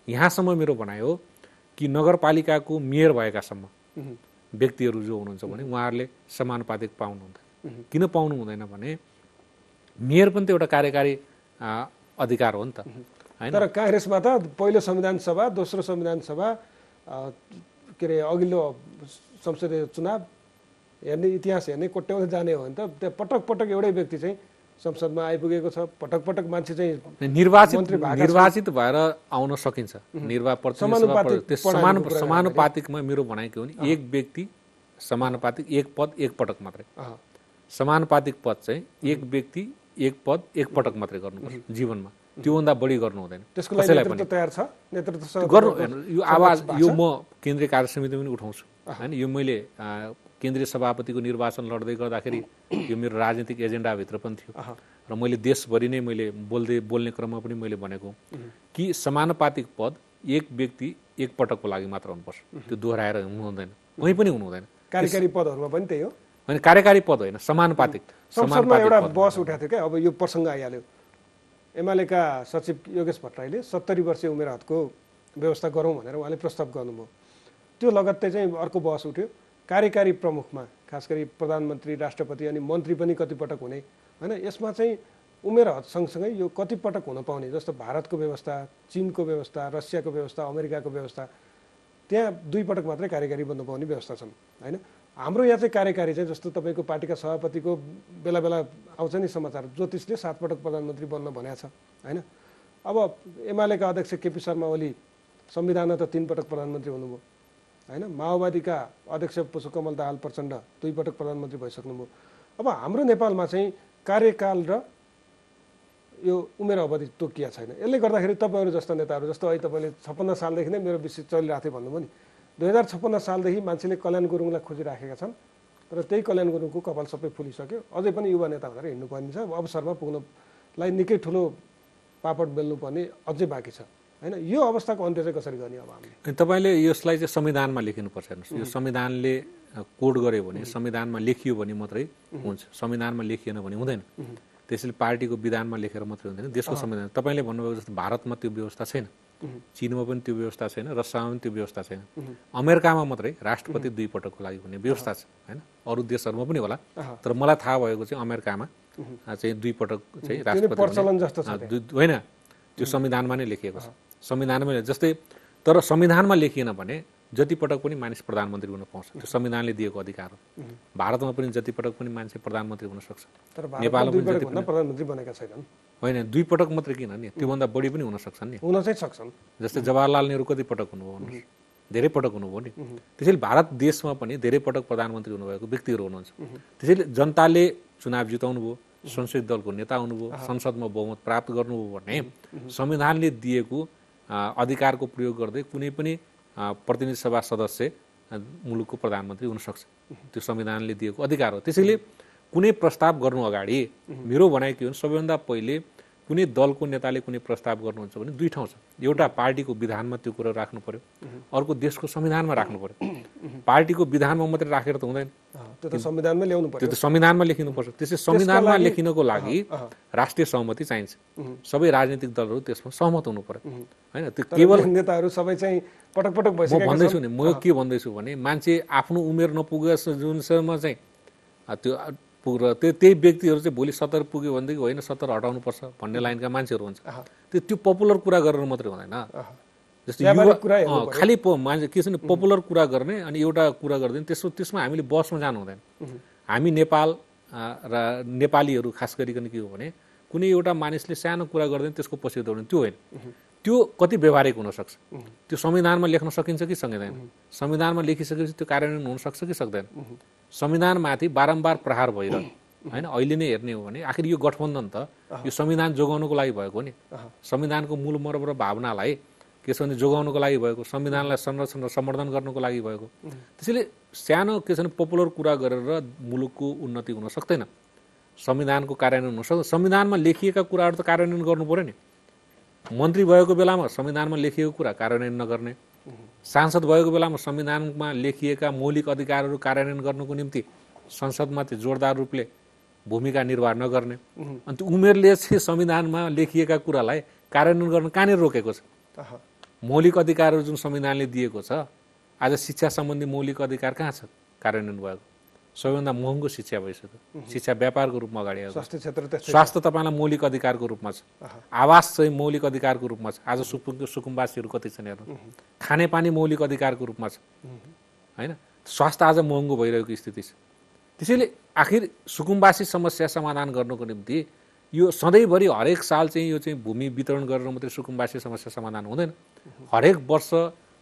S2: यहाँसम्म मेरो भनाइ हो कि नगरपालिकाको मेयर भएकासम्म व्यक्तिहरू जो हुनुहुन्छ भने उहाँहरूले समानुपातिक पाउनु हुँदैन। किन पाउनु हुँदैन भने मेयर पनि त एउटा कार्यकारी अधिकार हो नि त हैन।
S1: तर काङ्ग्रेसमा त पहिलो संविधान सभा, दोस्रो संविधान सभा, के अरे अघिल्लो संसदीय चुनाव हेर्ने, इतिहास हेर्ने, कोट्याउँदै जाने हो भने त त्यहाँ पटक पटक एउटै व्यक्ति चाहिँ संसदमा आइपुगेको छ। पटक पटक मान्छे चाहिँ
S2: निर्वाचित भएर आउन सकिन्छ। समानुपातिकमा मेरो भनाइ के हो भने एक व्यक्ति समानुपातिक, एक पद एक पटक मात्रै। समानुपातिक पद चाहिँ एक व्यक्ति एक पद एक पटक मात्रै गर्नुपर्छ जीवनमा, त्योभन्दा बढी गर्नु हुँदैन।
S1: त्यसको लागि नेतृत्व तयार छ, नेतृत्व
S2: गर्नु। यो आवाज यो म केन्द्रीय कार्य समिति पनि उठाउँछु हैन। यो मैले केन्द्रीय सभापतिको निर्वाचन लड्दै गर्दाखेरि यो मेरो राजनीतिक एजेन्डाभित्र पनि थियो र मैले देशभरि नै मैले बोल्ने क्रममा पनि मैले भनेको कि समानुपातिक पद एक व्यक्ति एक पटकको लागि मात्र हुनुपर्छ, त्यो दोहोऱ्याएर हुनु हुँदैन, कहीँ पनि हुनु हुँदैन।
S1: कार्यकारी पदहरूमा पनि त्यही हो।
S2: होइन, कार्यकारी पद होइन, समानुपातिक।
S1: संसदमा एउटा बहस उठाएको थियो क्या, अब यो प्रसङ्ग आइहाल्यो। एमालेका सचिव योगेश भट्टराईले 70 वर्षीय उमेर हदको व्यवस्था गरौँ भनेर उहाँले प्रस्ताव गर्नुभयो। त्यो लगत्तै चाहिँ अर्को बहस उठ्यो कार्यकारी प्रमुखमा, खास गरी प्रधानमन्त्री, राष्ट्रपति अनि मन्त्री पनि कतिपटक हुने होइन। यसमा चाहिँ उमेर हद सँगसँगै यो कतिपटक हुन पाउने, जस्तो भारतको व्यवस्था, चीनको व्यवस्था, रसियाको व्यवस्था, अमेरिकाको व्यवस्था, त्यहाँ 2 पटक मात्रै कार्यकारी बन्न पाउने व्यवस्था छन् होइन। हाम्रो यहाँ चाहिँ कार्यकारी चाहिँ जस्तो तपाईँको पार्टीका सभापतिको बेला बेला आउँछ नि समाचार, ज्योतिषले 7 पटक प्रधानमन्त्री बन्न भनेको छ होइन। अब एमालेका अध्यक्ष केपी शर्मा ओली संविधानमा त 3 पटक प्रधानमन्त्री हुनुभयो होइन। माओवादीका अध्यक्ष पुष्पकमल दाहाल प्रचण्ड 2 पटक प्रधानमन्त्री भइसक्नुभयो। अब हाम्रो नेपालमा चाहिँ कार्यकाल र यो उमेर अवधि तोकिया छैन। यसले गर्दाखेरि तपाईँहरू जस्ता नेताहरू, जस्तो अहिले तपाईँले 56 सालदेखि नै मेरो विषय चलिरहेको थियो भन्नुभयो नि, 2056 सालदेखि मान्छेले कल्याण गुरुङलाई खोजिराखेका छन् तर त्यही कल्याण गुरुङको कपाल सबै फुलिसक्यो। अझै पनि युवा नेता भनेर हिँड्नुपर्ने छ, अवसरमा पुग्नलाई निकै ठुलो पापड बेल्नुपर्ने अझै बाँकी छ होइन। यो अवस्थाको अन्त्य चाहिँ कसरी गर्ने अब हामीले?
S2: तपाईँले यसलाई चाहिँ संविधानमा लेखिनुपर्छ। हेर्नुहोस्, यो संविधानले कोड गर्यो भने, संविधानमा लेखियो भने मात्रै हुन्छ, संविधानमा लेखिएन भने हुँदैन। त्यसैले पार्टीको विधानमा लेखेर मात्रै हुँदैन, देशको संविधान। तपाईँले भन्नुभएको जस्तो भारतमा त्यो व्यवस्था छैन, चीनमा पनि त्यो व्यवस्था छैन, रसियामा पनि त्यो व्यवस्था छैन। अमेरिकामा मात्रै राष्ट्रपति 2 पटकको लागि हुने व्यवस्था छ होइन। अरू देशहरूमा पनि होला, तर मलाई थाहा भएको चाहिँ अमेरिकामा चाहिँ 2 पटक चाहिँ राष्ट्रपति होइन, त्यो संविधानमा नै लेखिएको छ। संविधानमा जस्तै, तर संविधानमा लेखिएन भने जति पटक पनि मानिस प्रधानमन्त्री हुन पाउँछ, त्यो संविधानले दिएको अधिकार हो। भारतमा पनि जति पटक पनि मान्छे प्रधानमन्त्री हुन सक्छ।
S1: नेपालमा पनि प्रधानमन्त्री बनेका छैनन्
S2: होइन, 2 पटक मात्रै किन नि, त्योभन्दा बढी पनि हुन सक्छन् नि,
S1: हुन चाहिँ सक्छन्।
S2: जस्तै जवाहरलाल नेहरू कति पटक हुनुभयो, धेरै पटक हुनुभयो नि। त्यसैले भारत देशमा पनि धेरै पटक प्रधानमन्त्री हुनुभएको व्यक्तिहरू हुनुहुन्छ। त्यसैले जनताले चुनाव जिताउनु भयो, संसदीय दलको नेता हुनुभयो, संसदमा बहुमत प्राप्त गर्नुभयो भने संविधानले दिएको अधिकारको प्रयोग गर्दै कुनै पनि प्रतिनिधि सभा सदस्य मुलुकको प्रधानमन्त्री हुन सक्छ। त्यो संविधानले दिएको अधिकार हो। त्यसैले कुनै प्रस्ताव गर्नु अगाडि मेरो भनाइ के हो, सबैभन्दा पहिले कुनै दलको नेताले कुनै प्रस्ताव गर्नुहुन्छ भने दुई ठाउँ छ। एउटा पार्टीको विधानमा त्यो कुरा राख्नु पर्यो, अर्को देशको संविधानमा राख्नु पर्यो। पार्टीको विधानमा मात्रै राखेर त हुँदैन,
S1: त्यो त संविधानमै ल्याउनु पर्यो,
S2: त्यो त संविधानमा लेखिनुपर्छ। त्यसै संविधानमा लेखिनको लागि राष्ट्रिय सहमति चाहिन्छ। सबै राजनीतिक दलहरू त्यसमा सहमत हुनु पर्यो हैन। त्यो केवल
S1: नेताहरू सबै चाहिँ पटक पटक
S2: म भन्दैछु नि, म के भन्दैछु भने मान्छे आफ्नो उमेर नपुगेस जुनसम्म चाहिँ त्यो पुग्र त्यही व्यक्तिहरू चाहिँ भोलि 70 पुग्यो भनेदेखि होइन 70 हटाउनु पर्छ भन्ने लाइनका मान्छेहरू हुन्छ। त्यो पपुलर कुरा गरेर मात्रै हुँदैन। जस्तो युवा खालि मान्छे के छ नि, पपुलर कुरा गर्ने अनि एउटा कुरा गर्दैन, त्यसमा हामीले बसमा जानु हुँदैन। हामी नेपाल र नेपालीहरू खास गरिकन के हो भने कुनै एउटा मानिसले सानो कुरा गर्दैन त्यसको पछि दौड्ने, त्यो होइन। त्यो कति व्यवहारिक हुनसक्छ, त्यो संविधानमा लेख्न सकिन्छ कि सकिँदैन, संविधानमा लेखिसकेपछि त्यो कार्यान्वयन हुनसक्छ कि सक्दैन। संविधानमाथि बारम्बार प्रहार भइरह्यो होइन। अहिले नै हेर्ने हो भने आखिर यो गठबन्धन त यो संविधान जोगाउनको लागि भएको नि, संविधानको मूल मर्म र भावनालाई के छ भने जोगाउनको लागि भएको, संविधानलाई संरक्षण र सम्वर्धन गर्नको लागि भएको। त्यसैले सानो के छ भने पपुलर कुरा गरेर मुलुकको उन्नति हुन सक्दैन, संविधानको कार्यान्वयन हुन सक्दैन। संविधानमा लेखिएका कुराहरू त कार्यान्वयन गर्नु पर्यो नि। मन्त्री भएको बेलामा संविधानमा लेखिएको कुरा कार्यान्वयन नगर्ने, सांसद भएको बेलामा संविधानमा लेखिएका मौलिक अधिकारहरू कार्यान्वयन गर्नुको निम्ति संसदमा चाहिँ जोरदार रूपले भूमिका निर्वाह नगर्ने, अनि त्यो उमेरले चाहिँ संविधानमा लेखिएका कुरालाई कार्यान्वयन गर्न कहाँनिर रोकेको छ। मौलिक अधिकारहरू जुन संविधानले दिएको छ, आज शिक्षा सम्बन्धी मौलिक अधिकार कहाँ छ कार्यान्वयन भएको? सबैभन्दा महँगो शिक्षा भइसक्यो, शिक्षा व्यापारको रूपमा अगाडि आएको। स्वास्थ्य तपाईँलाई मौलिक अधिकारको रूपमा छ, आवास चाहिँ मौलिक अधिकारको रूपमा छ। आज सुकुम्बासीहरू कति छन् हेर्नु, खानेपानी मौलिक अधिकारको रूपमा छ होइन। स्वास्थ्य आज महँगो भइरहेको स्थिति छ। त्यसैले आखिर सुकुम्बासी समस्या समाधान गर्नको निम्ति यो सधैँभरि हरेक साल चाहिँ यो चाहिँ भूमि वितरण गरेर मात्रै सुकुम्बासी समस्या समाधान हुँदैन। हरेक वर्ष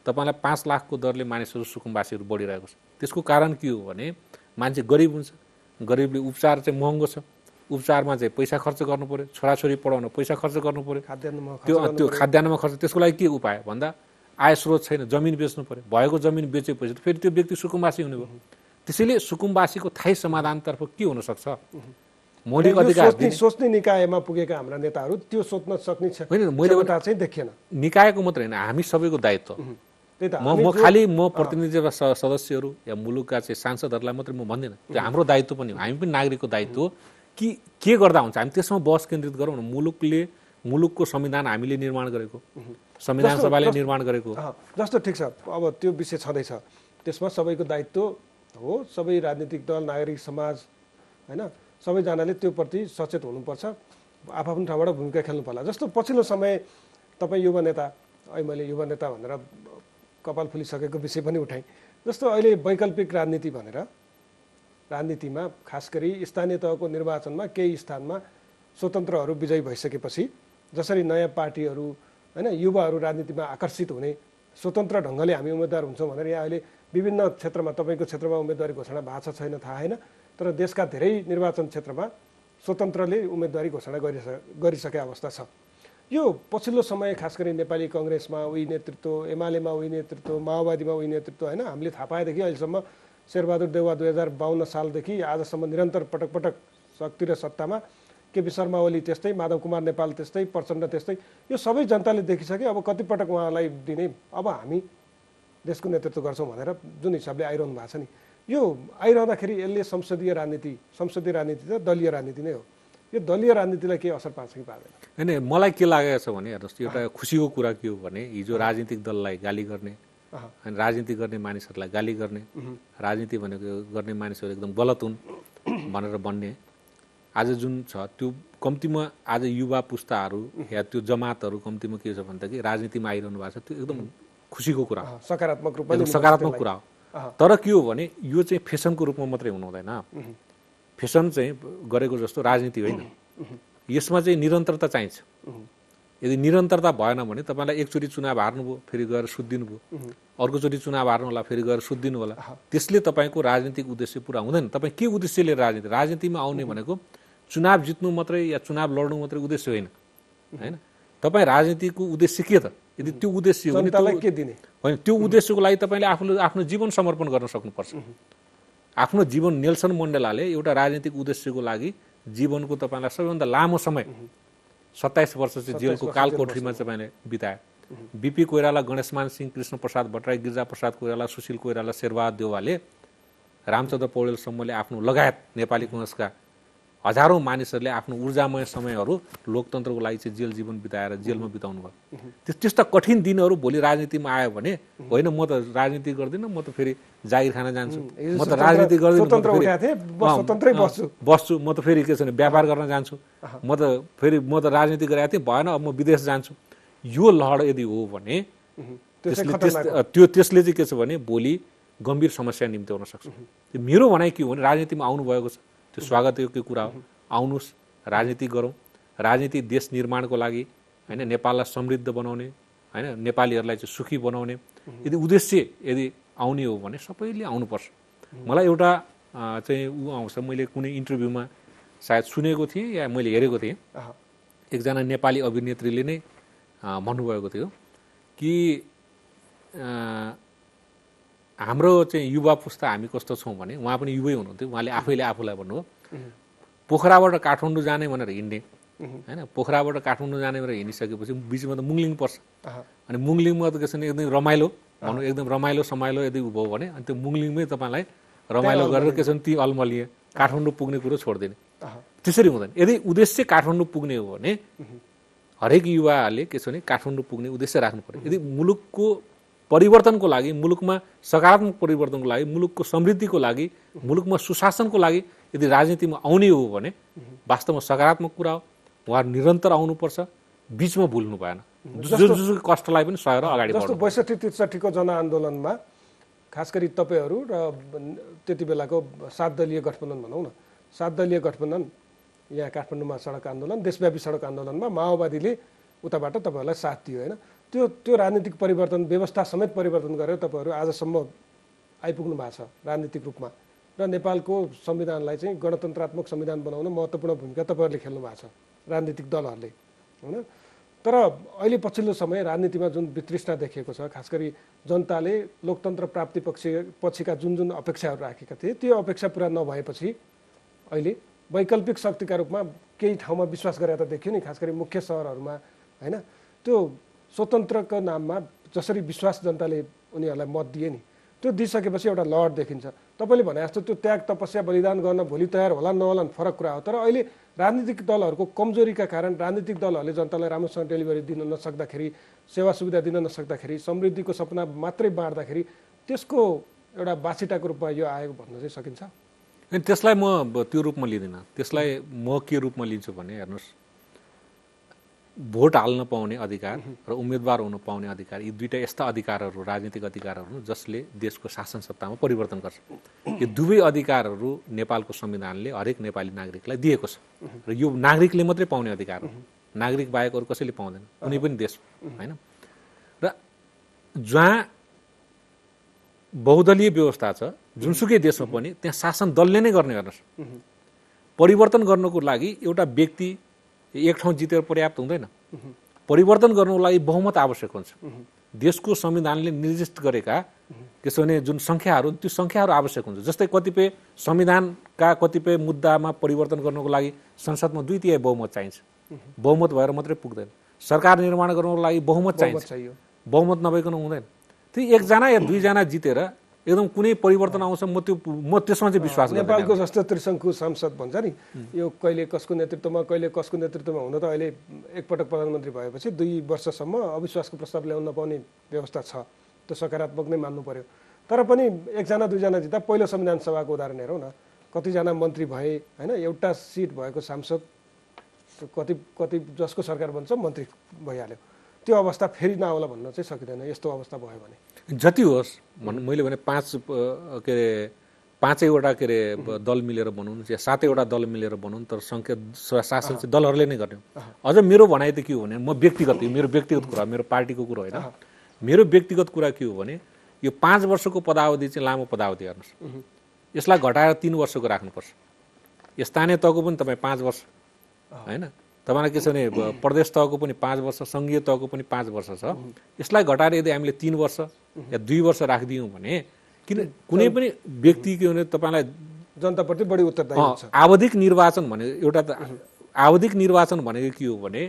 S2: तपाईँलाई 5 लाखको दरले मानिसहरू सुकुम्बासीहरू बढिरहेको छ। त्यसको कारण के हो भने मान्छे गरिब हुन्छ, गरिबले उपचार चाहिँ महँगो छ, उपचारमा चाहिँ पैसा खर्च गर्नु पर्यो, छोराछोरी पढाउन पैसा खर्च गर्नु पर्यो, त्यो खाद्यान्नमा खर्च। त्यसको लागि के उपाय भन्दा आय स्रोत छैन, जमिन बेच्नु पर्यो, भएको जमिन बेचेपछि फेरि त्यो व्यक्ति सुकुम्बासी हुने भयो। त्यसैले सुकुम्बासीको थायी समाधानतर्फ के हुन सक्छ? मौलिक अधिकार
S1: सोच्ने निकायमा पुगेका हाम्रा नेताहरू त्यो सोच्न सक्ने छ
S2: होइन। मैले
S1: चाहिँ देखिएन।
S2: निकायको मात्रै होइन, हामी सबैको दायित्व। म खालि प्रतिनिधि सदस्यहरू या मुलुकका चाहिँ सांसदहरूलाई मात्रै म भन्दिनँ, त्यो हाम्रो दायित्व पनि हो। हामी पनि नागरिकको दायित्व हो कि के गर्दा हुन्छ हामी त्यसमा बहस केन्द्रित गरौँ न। मुलुकको संविधान हामीले निर्माण गरेको, संविधान सभाले निर्माण गरेको
S1: जस्तो ठिक छ। अब त्यो विषय छँदैछ, त्यसमा सबैको दायित्व हो, सबै राजनीतिक दल, नागरिक समाज होइन, सबैजनाले त्यो प्रति सचेत हुनुपर्छ, आफ्नो ठाउँबाट भूमिका खेल्नु पर्ला। जस्तो पछिल्लो समय तपाईँ युवा नेता, अहिले मैले युवा नेता भनेर कपाल फुलिसकेको विषय पनि उठाएँ। जस्तो अहिले वैकल्पिक राजनीति भनेर राजनीतिमा खास गरी स्थानीय तहको निर्वाचनमा केही स्थानमा स्वतन्त्रहरू विजयी भइसकेपछि जसरी नयाँ पार्टीहरू होइन युवाहरू राजनीतिमा आकर्षित हुने, स्वतन्त्र ढङ्गले हामी उम्मेदवार हुन्छौँ भनेर यहाँ अहिले विभिन्न क्षेत्रमा, तपाईँको क्षेत्रमा उम्मेदवारी घोषणा भएको छ छैन थाहा होइन, तर देशका धेरै निर्वाचन क्षेत्रमा स्वतन्त्रले उम्मेदवारी घोषणा गरिसकेको अवस्था छ। यो पछिल्लो समय खास गरी नेपाली कङ्ग्रेसमा उही नेतृत्व, एमालेमा उही नेतृत्व, माओवादीमा उही नेतृत्व होइन, हामीले थाहा पाएदेखि अहिलेसम्म शेरबहादुर देउवा 2052 सालदेखि आजसम्म निरन्तर पटक पटक शक्ति र सत्तामा, केपी शर्मा ओली त्यस्तै, माधव कुमार नेपाल त्यस्तै, प्रचण्ड त्यस्तै, यो सबै जनताले देखिसके। अब कतिपटक उहाँलाई दिने, अब हामी देशको नेतृत्व गर्छौँ भनेर जुन हिसाबले आइरहनु भएको छ नि, यो आइरहँदाखेरि यसले संसदीय राजनीति त दलीय राजनीति नै हो, यो दलीय राजनीतिलाई के असर पार्छ कि पार्दैन?
S2: होइन, मलाई के लागेको छ भने हेर्नुहोस्, एउटा खुसीको कुरा के हो भने हिजो राजनीतिक दललाई गाली गर्ने, राजनीति गर्ने मानिसहरूलाई गाली गर्ने, राजनीति भनेको गर्ने मानिसहरू एकदम गलत हुन् भनेर भन्ने आज जुन छ त्यो कम्तीमा आज युवा पुस्ताहरू या त्यो जमातहरू कम्तीमा के छ भनेदेखि राजनीतिमा आइरहनु भएको छ। त्यो एकदम खुसीको कुरा हो, सकारात्मक कुरा हो। तर के हो भने यो चाहिँ फेसनको रूपमा मात्रै हुनु हुँदैन। फेसन चाहिँ गरेको जस्तो राजनीति होइन, यसमा चाहिँ निरन्तरता चाहिन्छ। यदि निरन्तरता भएन भने तपाईँलाई एकचोटि चुनाव हार्नुभयो, फेरि गएर सुत्दिनु भयो, अर्कोचोटि चुनाव हार्नु होला, फेरि गएर सुत्दिनु होला, त्यसले तपाईँको राजनीतिक उद्देश्य पुरा हुँदैन। तपाईँ के उद्देश्यले राजनीतिमा आउने भनेको चुनाव जित्नु मात्रै या चुनाव लड्नु मात्रै उद्देश्य होइन होइन। तपाईँ राजनीतिको उद्देश्य के त? यदि त्यो उद्देश्य हो भने
S1: जनतालाई के दिने
S2: होइन, त्यो उद्देश्यको लागि तपाईँले आफ्नो जीवन समर्पण गर्न सक्नुपर्छ। आफ्नो जीवन नेल्सन मण्डेलाले एउटा राजनीतिक उद्देश्यको लागि जीवनको तपाईँलाई सबैभन्दा लामो समय 27 वर्ष चाहिँ जेलको कालकोठरीमा तपाईँले बिताए। बीपी कोइराला, गणेशमान सिंह, कृष्ण प्रसाद भट्टराई, गिरिजा प्रसाद कोइराला, सुशील कोइराला, शेरबहादुर देउवाले, रामचन्द्र पौडेलसम्मले आफ्नो लगायत नेपाली कांग्रेसका हजारौं मानिसहरूले आफ्नो ऊर्जामय समयहरू लोकतन्त्रको लागि चाहिँ जेल जीवन बिताएर जेलमा बिताउनु भयो। त्यस्ता कठिन दिनहरू भोलि राजनीतिमा आयो भने होइन म त राजनीति गर्दिनँ, म त फेरि जागिर खान जान्छु, म त राजनीति गर्दिनँ, बस्छु, म त फेरि के छ भने व्यापार गर्न जान्छु, म त राजनीति गरेको थिएँ भएन, अब म विदेश जान्छु। यो लहर यदि हो भने त्यसले चाहिँ के छ भने भोलि गम्भीर समस्या निम्त्याउन सक्छ। मेरो भनाइ के हो भने राजनीतिमा आउनुभएको छ, त्यो स्वागतयोग्य कुरा हो, आउनुहोस्, राजनीति गरौँ, राजनीति देश निर्माणको लागि होइन, नेपाललाई समृद्ध बनाउने होइन, नेपालीहरूलाई चाहिँ सुखी बनाउने यदि उद्देश्य यदि आउने हो भने सबैले आउनुपर्छ। मलाई एउटा चाहिँ आउँछ, मैले कुनै इन्टरभ्यूमा सायद सुनेको थिएँ या मैले हेरेको थिएँ, एकजना नेपाली अभिनेत्रीले नै भन्नुभएको थियो कि हाम्रो चाहिँ युवा पुस्ता हामी कस्तो छौँ भने, उहाँ पनि युवै हुनुहुन्थ्यो, उहाँले आफैले आफूलाई भन्नुभयो पोखराबाट काठमाडौँ जाने भनेर हिँड्ने होइन, पोखराबाट काठमाडौँ जाने भनेर हिँडिसकेपछि बिचमा त मुङलिङ पर्छ, अनि मुङलिङमा त के छ भने एकदम रमाइलो भनौँ, एकदम रमाइलो समाइलो यदि उभो भने अनि त्यो मुङलिङमै तपाईँलाई रमाइलो गरेर के छ भने ती अलमलिए काठमाडौँ पुग्ने कुरो छोडिदिने, त्यसरी हुँदैन। यदि उद्देश्य काठमाडौँ पुग्ने हो भने हरेक युवाले के छ भने काठमाडौँ पुग्ने उद्देश्य राख्नु पर्यो। यदि मुलुकको परिवर्तनको लागि, मुलुकमा सकारात्मक परिवर्तनको लागि, मुलुकको समृद्धिको लागि, मुलुकमा सुशासनको लागि यदि राजनीतिमा आउने हो भने वास्तवमा सकारात्मक कुरा हो, उहाँहरू निरन्तर आउनुपर्छ, बिचमा भुल्नु भएन, जुन कष्टलाई पनि सहेर अगाडि बढ्नु।
S1: जस्तो 62-63 को जनआन्दोलनमा खास गरी तपाईँहरू र त्यति बेलाको 7 दलीय गठबन्धन भनौँ न, 7 दलीय गठबन्धन यहाँ काठमाडौँमा सडक आन्दोलन, देशव्यापी सडक आन्दोलनमा माओवादीले उताबाट तपाईँहरूलाई साथ दियो होइन। त्यो राजनीतिक परिवर्तन, व्यवस्था समेत परिवर्तन गरेर तपाईँहरू आजसम्म आइपुग्नु भएको छ राजनीतिक रूपमा, र नेपालको संविधानलाई चाहिँ गणतन्त्रात्मक संविधान बनाउन महत्त्वपूर्ण भूमिका तपाईँहरूले खेल्नु भएको छ राजनीतिक दलहरूले होइन। तर अहिले पछिल्लो समय राजनीतिमा जुन वितृष्णा देखिएको छ, खास गरी जनताले लोकतन्त्र प्राप्ति पछिका जुन अपेक्षाहरू राखेका थिए त्यो अपेक्षा पुरा नभएपछि अहिले वैकल्पिक शक्तिका रूपमा केही ठाउँमा विश्वास गरेर त देखियो नि, खास गरी मुख्य सहरहरूमा होइन। त्यो स्वतन्त्रको नाममा जसरी विश्वास जनताले उनीहरूलाई मत दिए नि, त्यो दिइसकेपछि एउटा लहर देखिन्छ। तपाईँले भने जस्तो त्यो त्याग तपस्या बलिदान गर्न भोलि तयार होला नहोला फरक कुरा हो, तर अहिले राजनीतिक दलहरूको कमजोरीका कारण राजनीतिक दलहरूले जनतालाई राम्रोसँग डेलिभरी दिन नसक्दाखेरि, सेवा सुविधा दिन नसक्दाखेरि, समृद्धिको सपना मात्रै बाँड्दाखेरि त्यसको एउटा बाछिटाको रूपमा यो आएको भन्न चाहिँ सकिन्छ।
S2: अनि त्यसलाई म त्यो रूपमा लिँदिनँ। त्यसलाई म के रूपमा लिन्छु भने हेर्नुहोस्, भोट हाल्न पाउने अधिकार र उम्मेदवार हुन पाउने अधिकार, यी दुईटा यस्ता अधिकारहरू राजनीतिक अधिकारहरू जसले देशको शासन सत्तामा परिवर्तन गर्छ। यो दुवै अधिकारहरू नेपालको संविधानले हरेक नेपाली नागरिकलाई दिएको छ र यो नागरिकले मात्रै पाउने अधिकार हो, नागरिक बाहेक अरू कसैले पाउँदैन कुनै पनि देश होइन। र जहाँ बहुदलीय व्यवस्था छ जुनसुकै देशमा पनि त्यहाँ शासन दलले नै गर्ने गर्छ। परिवर्तन गर्नको लागि एउटा व्यक्ति एक ठाउँ जितेर पर्याप्त हुँदैन, परिवर्तन गर्नको लागि बहुमत आवश्यक हुन्छ। देशको संविधानले निर्दिष्ट गरेका के छ भने जुन सङ्ख्याहरू, त्यो सङ्ख्याहरू आवश्यक हुन्छ। जस्तै कतिपय संविधानका कतिपय मुद्दामा परिवर्तन गर्नको लागि संसदमा 2/3 बहुमत चाहिन्छ, बहुमत भएर मात्रै पुग्दैन। सरकार निर्माण गर्नको लागि बहुमत चाहिन्छ, बहुमत नभइकन हुँदैन। त्यो एकजना या दुईजना जितेर एकदम कुनै परिवर्तन आउँछ म त्यसमा चाहिँ विश्वास गर्छु।
S1: नेपालको जस्तो त्रिशङ्कु संसद भन्छ नि, यो कहिले कसको नेतृत्वमा कहिले कसको नेतृत्वमा हुन त अहिले एकपटक प्रधानमन्त्री भएपछि 2 वर्षसम्म अविश्वासको प्रस्ताव ल्याउन नपाउने व्यवस्था छ, त्यो सकारात्मक नै मान्नु पर्यो। तर पनि एकजना दुईजना जित्दा पहिलो संविधान सभाको उदाहरण हेरौँ न, कतिजना मन्त्री भए होइन, एउटा सिट भएको सांसद कति जसको सरकार बन्छ मन्त्री भइहाल्यो। त्यो अवस्था फेरि नआउला भन्न चाहिँ सकिँदैन यस्तो अवस्था भयो भने।
S2: जति होस् मैले भने 5वटा के अरे दल मिलेर बनाउनु या 7वटा दल मिलेर बनाउनु, तर संख्या शासन चाहिँ दलहरूले नै गर्ने। अझ मेरो भनाइ त के हो भने, म व्यक्तिगत, मेरो व्यक्तिगत कुरा, मेरो पार्टीको कुरा होइन, मेरो व्यक्तिगत कुरा के हो भने यो 5 वर्षको पदावधि चाहिँ लामो पदावधि हेर्नुहोस्, यसलाई घटाएर 3 वर्षको राख्नुपर्छ। स्थानीय तहको पनि तपाईँ 5 वर्ष होइन, तपाईँलाई के छ भने प्रदेश तहको पनि 5 वर्ष, सङ्घीय तहको पनि 5 वर्ष छ। यसलाई घटाएर यदि हामीले 3 वर्ष या 2 वर्ष राखिदियौँ भने किन कुनै पनि व्यक्ति के भने तपाईँलाई
S1: जनताप्रति बढी उत्तरदायी हुन्छ।
S2: आवधिक निर्वाचन भने एउटा त आवधिक निर्वाचन भनेको के हो भने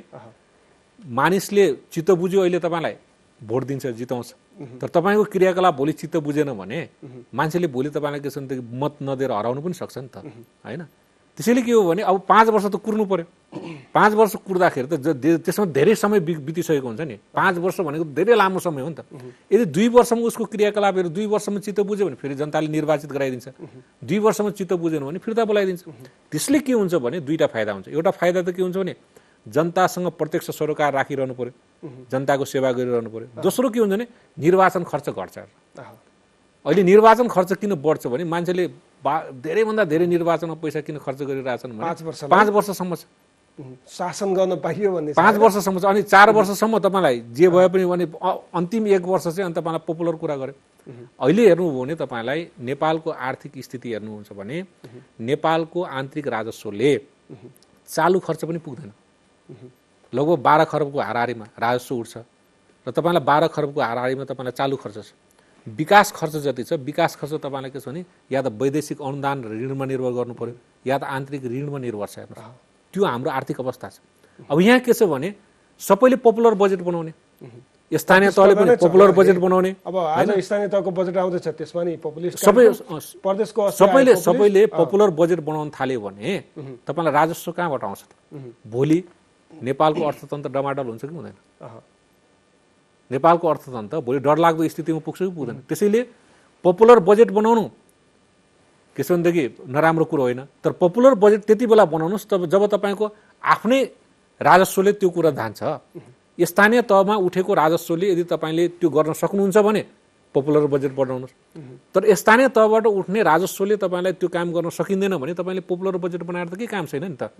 S2: मानिसले चित्त बुझ्यो अहिले तपाईँलाई भोट दिन्छ, जिताउँछ। तर तपाईँको क्रियाकलाप भोलि चित्त बुझेन भने मान्छेले भोलि तपाईँलाई के छ भने मत नदिएर हराउनु पनि सक्छ नि त, होइन? त्यसैले के हो भने अब 5 वर्ष त कुर्नु पर्यो। 5 वर्ष कुर्दाखेरि त त्यसमा धेरै समय बितिसकेको हुन्छ नि। 5 वर्ष भनेको धेरै लामो समय हो नि त। यदि 2 वर्षमा उसको क्रियाकलापहरू 2 वर्षमा चित्त बुझ्यो भने फेरि जनताले निर्वाचित गराइदिन्छ। 2 वर्षमा चित्त बुझेन भने फिर्ता बोलाइदिन्छ। त्यसले के हुन्छ भने दुईटा फाइदा हुन्छ। एउटा फाइदा त के हुन्छ भने जनतासँग प्रत्यक्ष सरोकार राखिरहनु पर्यो, जनताको सेवा गरिरहनु पर्यो। दोस्रो के हुन्छ भने निर्वाचन खर्च घट्छ। अहिले निर्वाचन खर्च किन बढ्छ भने मान्छेले धेरैभन्दा धेरै निर्वाचनमा पैसा किन खर्च गरिरहेछन् भने 5 वर्षसम्म
S1: शासन गर्न पाइयो भन्ने
S2: 5 वर्षसम्म छ। अनि 4 वर्षसम्म तपाईँलाई जे भए पनि भने अन्तिम 1 वर्ष चाहिँ अनि तपाईँलाई पपुलर कुरा गर्यो। अहिले हेर्नुभयो भने तपाईँलाई नेपालको आर्थिक स्थिति हेर्नुहुन्छ भने नेपालको आन्तरिक राजस्वले चालु खर्च पनि पुग्दैन। लगभग 12 खरबको हाराहारीमा राजस्व उठ्छ र तपाईँलाई 12 खरबको हाराहारीमा तपाईँलाई चालु खर्च छ। विकास खर्च जति छ, विकास खर्च तपाईँलाई के छ भने या त वैदेशिक अनुदान ऋणमा निर्भर गर्नु पर्यो या त आन्तरिक ऋणमा निर्भर छ। हेर्नुहोस्, त्यो हाम्रो आर्थिक अवस्था छ। अब यहाँ के छ भने सबैले पपुलर बजेट बनाउने, स्थानीय तहले पनि पपुलर बजेट बनाउने।
S1: अब आज स्थानीय तहको बजेट आउँदैछ, त्यसमा नि पपुलिस्ट प्रदेशको
S2: सबैले पपुलर बजेट बनाउन थाल्यो भने तपाईँलाई राजस्व कहाँबाट आउँछ त? भोलि नेपालको अर्थतन्त्र डमाडल हुन्छ कि हुँदैन? नेपालको अर्थतन्त्र भोलि डरलाग्दो स्थितिमा पुग्छ कि पुग्दैन? त्यसैले पपुलर बजेट बनाउनु के छ भनेदेखि नराम्रो कुरो होइन। तर पपुलर बजेट त्यति बेला बनाउनुहोस् जब तपाईँको आफ्नै राजस्वले त्यो कुरा धान्छ। स्थानीय तहमा उठेको राजस्वले यदि तपाईँले त्यो गर्न सक्नुहुन्छ भने पपुलर बजेट बनाउनुहोस्। तर स्थानीय तहबाट उठ्ने राजस्वले तपाईँलाई त्यो काम गर्न सकिँदैन भने तपाईँले पपुलर बजेट बनाएर त के काम छैन नि त।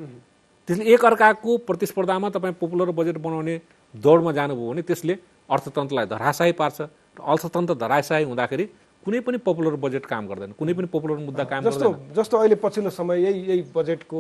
S2: त्यसले एकअर्काको प्रतिस्पर्धामा तपाईँ पपुलर बजेट बनाउने दौडमा जानुभयो भने त्यसले अर्थतन्त्रलाई धराशायी पार्छ। र अर्थतन्त्र धराशायी हुँदाखेरि कुनै पनि पपुलर बजेट काम गर्दैन, कुनै पनि पपुलर मुद्दा काम गर्दैन।
S1: जस्तो अहिले पछिल्लो समय यही बजेटको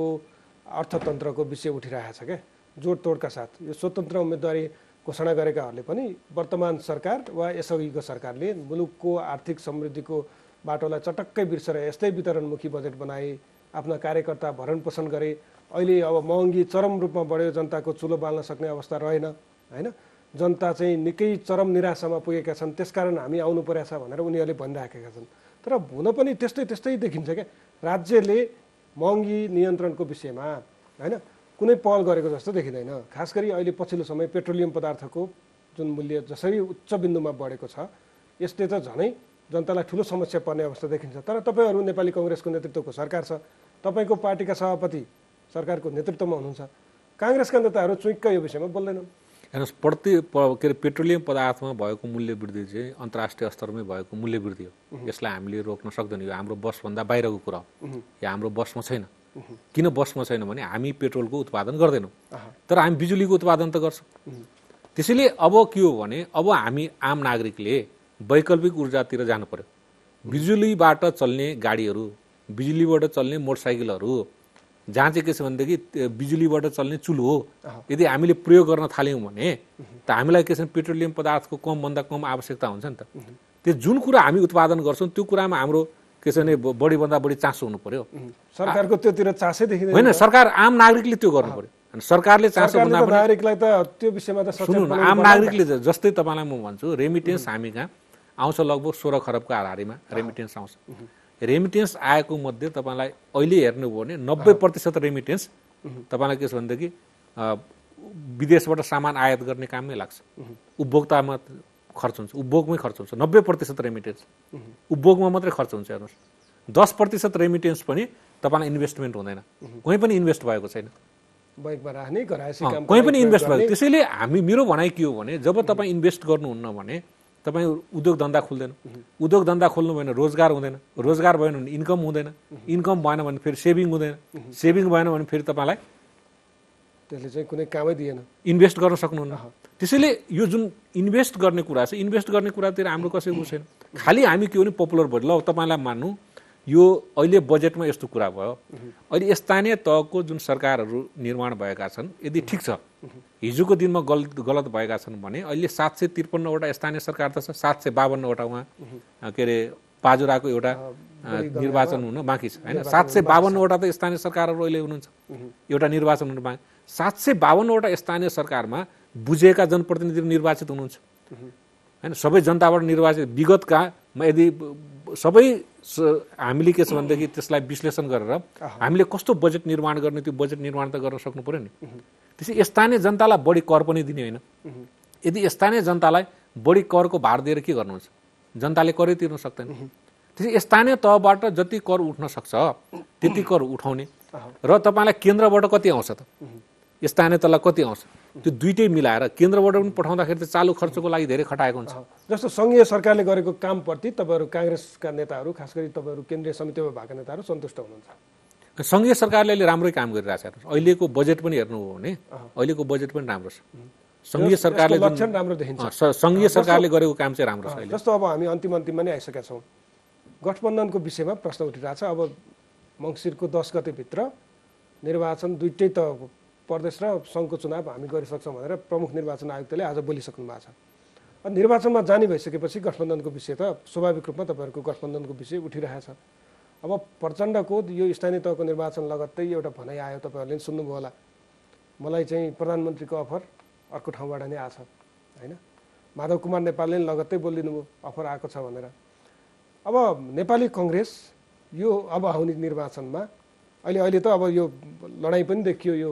S1: अर्थतन्त्रको विषय उठिरहेको छ क्या, जोडतोडका साथ। यो स्वतन्त्र उम्मेदवारी घोषणा गरेकाहरूले पनि वर्तमान सरकार वा यसअघिको सरकारले मुलुकको आर्थिक समृद्धिको बाटोलाई चटक्कै बिर्सेर यस्तै वितरणमुखी बजेट बनाए, आफ्ना कार्यकर्ता भरण पोषण गरे। अहिले अब महँगी चरम रूपमा बढ्यो, जनताको चुलो बाल्न सक्ने अवस्था रहेन, होइन? जनता चाहिँ निकै चरम निराशामा पुगेका छन्, त्यसकारण हामी आउनु परेछ भनेर उनीहरूले भनिराखेका छन्। तर हुन पनि त्यस्तै देखिन्छ क्या। राज्यले महँगी नियन्त्रणको विषयमा होइन कुनै पहल गरेको जस्तो देखिँदैन। खास गरी अहिले पछिल्लो समय पेट्रोलियम पदार्थको जुन मूल्य जसरी उच्च बिन्दुमा बढेको छ, यसले त झनै जनतालाई ठुलो समस्या पर्ने अवस्था देखिन्छ। तर तपाईँहरू नेपाली कङ्ग्रेसको नेतृत्वको सरकार छ, तपाईँको पार्टीका सभापति सरकारको नेतृत्वमा हुनुहुन्छ। काङ्ग्रेसका नेताहरू चुइक्क यो विषयमा बोल्दैनन्।
S2: हेर्नुहोस्, पेट्रोलियम पदार्थमा भएको मूल्य वृद्धि चाहिँ अन्तर्राष्ट्रिय स्तरमै भएको मूल्य वृद्धि हो। यसलाई हामीले रोक्न सक्दैन। यो हाम्रो बसभन्दा बाहिरको कुरा हो। यो हाम्रो बसमा छैन। किन बसमा छैन भने हामी पेट्रोलको उत्पादन गर्दैनौँ, तर हामी बिजुलीको उत्पादन त गर्छौँ। त्यसैले अब के हो भने अब हामी आम नागरिकले वैकल्पिक ऊर्जातिर जानु पर्यो। बिजुलीबाट चल्ने गाडीहरू, बिजुलीबाट चल्ने मोटरसाइकलहरू, जहाँ चाहिँ के छ भनेदेखि बिजुलीबाट चल्ने चुल्हो यदि हामीले प्रयोग गर्न थाल्यौँ भने त हामीलाई के छ भने पेट्रोलियम पदार्थको कमभन्दा कम आवश्यकता हुन्छ नि त। त्यो जुन कुरा हामी उत्पादन गर्छौँ त्यो कुरामा हाम्रो के छ भने बढीभन्दा बढी चासो हुनु पर्यो।
S1: सरकारको त्योतिर चासै देखिँदैन।
S2: होइन, सरकार आम नागरिकले त्यो गर्नु पर्यो। सरकारले चासो भन्दा पनि
S1: नागरिकलाई त त्यो विषयमा त
S2: सुन्नु, आम नागरिकले जस्तै तपाईँलाई म भन्छु, रेमिटेन्स हामी कहाँ आउँछ लगभग 16 खरबको हाराहारीमा रेमिटेन्स आउँछ। रेमिटेन्स आएको मध्ये तपाईँलाई अहिले हेर्नुभयो भने 90% रेमिटेन्स तपाईँलाई के छ भनेदेखि विदेशबाट सामान आयात गर्ने काममै लाग्छ। उपभोक्तामा खर्च हुन्छ, उपभोगमै खर्च हुन्छ। 90% रेमिटेन्स उपभोगमा मात्रै खर्च हुन्छ। हेर्नुहोस्, 10% रेमिटेन्स पनि तपाईँलाई इन्भेस्टमेन्ट हुँदैन, कहीँ पनि इन्भेस्ट भएको छैन,
S1: बैंकमा राख्ने घरायसी काम
S2: कहीँ पनि इन्भेस्ट भएको। त्यसैले मेरो भनाइ के हो भने जब तपाईँ इन्भेस्ट गर्नुहुन्न भने तपाईँ उद्योग धन्दा खोल्दैन। उद्योग धन्दा खोल्नु भएन रोजगार हुँदैन, रोजगार भएन भने इन्कम हुँदैन, इन्कम भएन भने फेरि सेभिङ हुँदैन, सेभिङ भएन भने फेरि तपाईँलाई
S1: त्यसले चाहिँ कुनै कामै दिएन,
S2: इन्भेस्ट गर्न सक्नुहुन्न। त्यसैले यो जुन इन्भेस्ट गर्ने कुरा छ, इन्भेस्ट गर्ने कुरातिर हाम्रो कसैको छैन। खालि हामी के हो भने पपुलर भयो। ल तपाईँलाई मान्नु यो अहिले बजेटमा यस्तो कुरा भयो। अहिले स्थानीय तहको जुन सरकारहरू निर्माण भएका छन् यदि ठिक छ, हिजोको दिनमा गलत भएका छन् भने अहिले 753वटा स्थानीय सरकार त छ, 752वटा उहाँ के अरे पाजुराको एउटा निर्वाचन हुन बाँकी छ होइन। 752वटा त स्थानीय सरकारहरू अहिले हुनुहुन्छ, एउटा निर्वाचन हुन बाँकी। 752वटा स्थानीय सरकारमा बुझेका जनप्रतिनिधि निर्वाचित हुनुहुन्छ होइन, सबै जनताबाट निर्वाचित। विगतका यदि सबै हामीले के छ भनेदेखि त्यसलाई विश्लेषण गरेर हामीले कस्तो बजेट निर्माण गर्ने, त्यो बजेट निर्माण त गर्न सक्नु पर्यो नि। त्यसै स्थानीय जनतालाई बढी कर पनि दिने होइन। यदि स्थानीय जनतालाई बढी करको भार दिएर के गर्नुहुन्छ, जनताले करै तिर्न सक्दैन। त्यसै स्थानीय तहबाट जति कर उठ्न सक्छ त्यति कर उठाउने र तपाईँलाई केन्द्रबाट कति आउँछ त, स्थानीय तहलाई कति आउँछ, त्यो दुइटै मिलाएर केन्द्रबाट पनि पठाउँदाखेरि त चालु खर्चको लागि धेरै खटाएको हुन्छ।
S1: जस्तो सङ्घीय सरकारले गरेको कामप्रति तपाईँहरू काङ्ग्रेसका नेताहरू, खास गरी तपाईँहरू केन्द्रीय समितिमा भएका नेताहरू सन्तुष्ट हुनुहुन्छ?
S2: सङ्घीय सरकारले अहिले राम्रै काम गरिरहेको छ। अहिलेको बजेट पनि हेर्नु हो भने अहिलेको बजेट पनि राम्रो छ। सङ्घीय सरकारले
S1: लक्षण राम्रो देखिन्छ।
S2: सङ्घीय सरकारले गरेको काम चाहिँ राम्रो छ।
S1: जस्तो अब हामी अन्तिममा नै आइसकेका छौँ, गठबन्धनको विषयमा प्रश्न उठिरहेछ। अब मङ्सिरको 10 गतेभित्र निर्वाचन दुइटै त प्रदेश र सङ्घको चुनाव हामी गरिसक्छौँ भनेर प्रमुख निर्वाचन आयुक्तले आज बोलिसक्नु भएको छ। निर्वाचनमा जाने भइसकेपछि गठबन्धनको विषय त स्वाभाविक रूपमा तपाईँहरूको गठबन्धनको विषय उठिरहेछ। अब प्रचण्डको यो स्थानीय तहको निर्वाचन लगत्तै एउटा भनाइ आयो, तपाईँहरूले सुन्नुभयो होला, मलाई चाहिँ प्रधानमन्त्रीको अफर अर्को ठाउँबाट नै आछ होइन। माधव कुमार नेपालले लगत्तै बोलिदिनु भयो अफर आएको छ भनेर। अब नेपाली कङ्ग्रेस यो अब आउने निर्वाचनमा अहिले त अब यो लडाइँ पनि देखियो, यो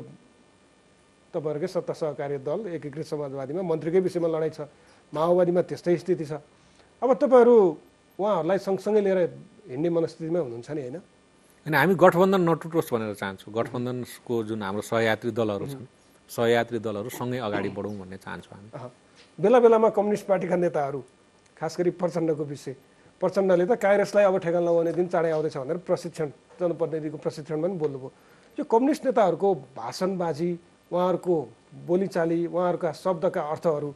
S1: तपाईँहरूकै सत्ता सहकारी दल एकीकृत समाजवादीमा मन्त्रीकै विषयमा लडाइँ छ, माओवादीमा त्यस्तै स्थिति छ। अब तपाईँहरू उहाँहरूलाई सँगसँगै लिएर हिँड्ने मनस्थितिमा हुनुहुन्छ नि होइन?
S2: होइन, हामी गठबन्धन नटुटोस् भनेर चाहन्छौँ। गठबन्धनको जुन हाम्रो सहयात्री दलहरू छन्, सहयात्री दलहरू सँगै अगाडि बढौँ भन्ने चाहन्छौँ हामी।
S1: बेला बेलामा कम्युनिस्ट पार्टीका नेताहरू, खास गरी प्रचण्डको विषय, प्रचण्डले त काङ्ग्रेसलाई अब ठेगान लगाउने दिन चाँडै आउँदैछ भनेर प्रशिक्षण, जनप्रतिनिधिको प्रशिक्षण पनि बोल्नुभयो। यो कम्युनिस्ट नेताहरूको भाषणबाजी, उहाँहरूको बोलीचाली, उहाँहरूका शब्दका अर्थहरू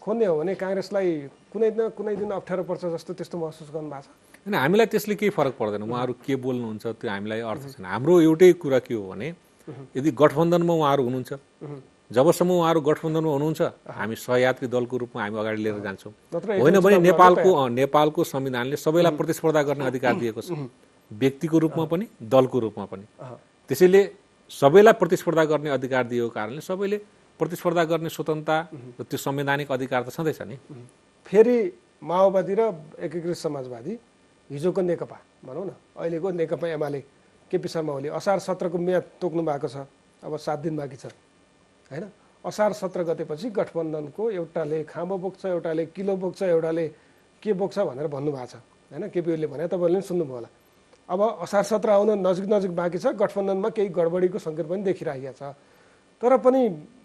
S1: खोज्ने हो भने काङ्ग्रेसलाई कुनै न कुनै दिन अप्ठ्यारो पर्छ जस्तो त्यस्तो महसुस गर्नु भएको छ?
S2: होइन, हामीलाई त्यसले केही फरक पर्दैन, उहाँहरू के बोल्नुहुन्छ त्यो हामीलाई अर्थ छैन। हाम्रो एउटै कुरा के हो भने यदि गठबन्धनमा उहाँहरू हुनुहुन्छ, जबसम्म उहाँहरू गठबन्धनमा हुनुहुन्छ हामी सहयात्री दलको रूपमा हामी अगाडि लिएर जान्छौँ। होइन भने नेपालको संविधानले सबैलाई प्रतिस्पर्धा गर्ने अधिकार दिएको छ, व्यक्तिको रूपमा पनि दलको रूपमा पनि। त्यसैले सबैलाई प्रतिस्पर्धा गर्ने अधिकार दिएको कारणले सबैले प्रतिस्पर्धा गर्ने स्वतन्त्रता र त्यो संवैधानिक अधिकार त छँदैछ नि।
S1: फेरि माओवादी र एकीकृत समाजवादी, हिजोको नेकपा भनौँ न, अहिलेको नेकपा एमाले, केपी शर्मा ओली असार 17को म्याद तोक्नु भएको छ, अब 7 दिन बाँकी छ होइन। असार 17 गतेपछि गठबन्धनको एउटाले खाँबो बोक्छ, एउटाले किलो बोक्छ, एउटाले के बोक्छ भनेर भन्नुभएको छ होइन। केपी ओलीले भने तपाईँहरूले पनि सुन्नुभयो होला। अब असार 17 आउन नजिक बाँकी छ, गठबन्धनमा केही गडबडीको सङ्केत पनि देखिरहेको छ। तर पनि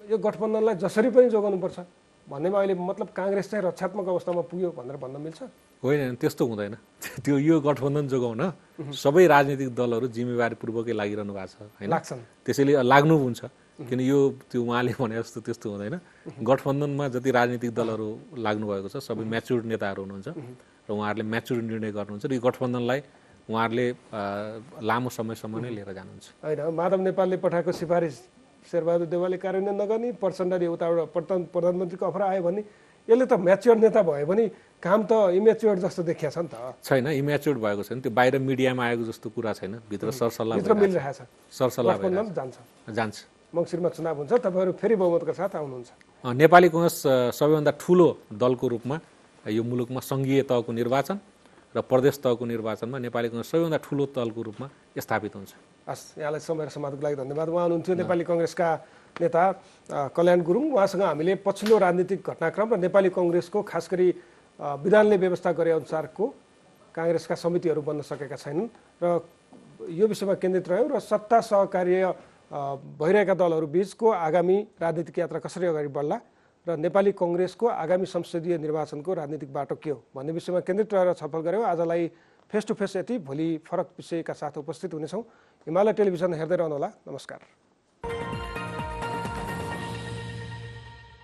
S1: यो गठबन्धनलाई जसरी पनि जोगाउनुपर्छ भन्नेमा अहिले मतलब काङ्ग्रेस चाहिँ रक्षात्मक अवस्थामा पुग्यो भनेर भन्न मिल्छ?
S2: होइन, त्यस्तो हुँदैन। त्यो यो गठबन्धन जोगाउन सबै राजनीतिक दलहरू जिम्मेवारीपूर्वकै लागिरहनु भएको छ होइन। त्यसैले लाग्नु हुन्छ, किन यो त्यो उहाँले भने जस्तो त्यस्तो हुँदैन। गठबन्धनमा जति राजनीतिक दलहरू लाग्नु भएको छ सबै म्याच्युर्ड नेताहरू हुनुहुन्छ र उहाँहरूले म्याच्युर्ड निर्णय गर्नुहुन्छ र यो गठबन्धनलाई उहाँहरूले लामो समयसम्म नै लिएर जानुहुन्छ।
S1: होइन, माधव नेपालले पठाएको सिफारिस शेरबहादुर देउवाले कार्यान्वयन नगर्ने, प्रचण्डले उताबाट प्रधानमन्त्रीको अफर आयो भने यसले त म्याच्योर्ड नेता भयो भने काम त इम्याच्योर्ड जस्तो देखिया छ नि त?
S2: छैन, इम्याच्योर्ड भएको छैन, त्यो बाहिर मिडियामा आएको जस्तो कुरा छैन, भित्र सरसल्लाह
S1: मिलिरहेछ,
S2: सरसल्लाह
S1: जान्छ। मङ्सिरमा चुनाव हुन्छ, तपाईँहरू फेरि बहुमतका साथ आउनुहुन्छ।
S2: नेपाली कङ्ग्रेस सबैभन्दा ठुलो दलको रूपमा यो मुलुकमा सङ्घीय तहको निर्वाचन र प्रदेश तहको निर्वाचनमा नेपाली कङ्ग्रेस सबैभन्दा ठुलो दलको रूपमा स्थापित हुन्छ।
S1: हस्, यहाँलाई समय र समाजको लागि धन्यवाद। उहाँ हुनुहुन्थ्यो नेपाली कङ्ग्रेसका नेता कल्याण गुरुङ। उहाँसँग हामीले पछिल्लो राजनीतिक घटनाक्रम र नेपाली कङ्ग्रेसको खास गरी विधानले व्यवस्था गरे अनुसारको काङ्ग्रेसका समितिहरू बन्न सकेका छैनन् र यो विषयमा केन्द्रित रह्यौँ र सत्ता सहकार्य भइरहेका दलहरू बिचको आगामी राजनीतिक यात्रा कसरी अगाडि बढ्ला र नेपाली कङ्ग्रेसको आगामी संसदीय निर्वाचनको राजनीतिक बाटो के हो भन्ने विषयमा केन्द्रित रहेर छलफल गऱ्यौँ। आजलाई फेस टु फेस यति, भोलि फरक विषयका साथ उपस्थित हुनेछौँ। हिमालय टेलिभिजन हेर्दै रहनुहोला। नमस्कार।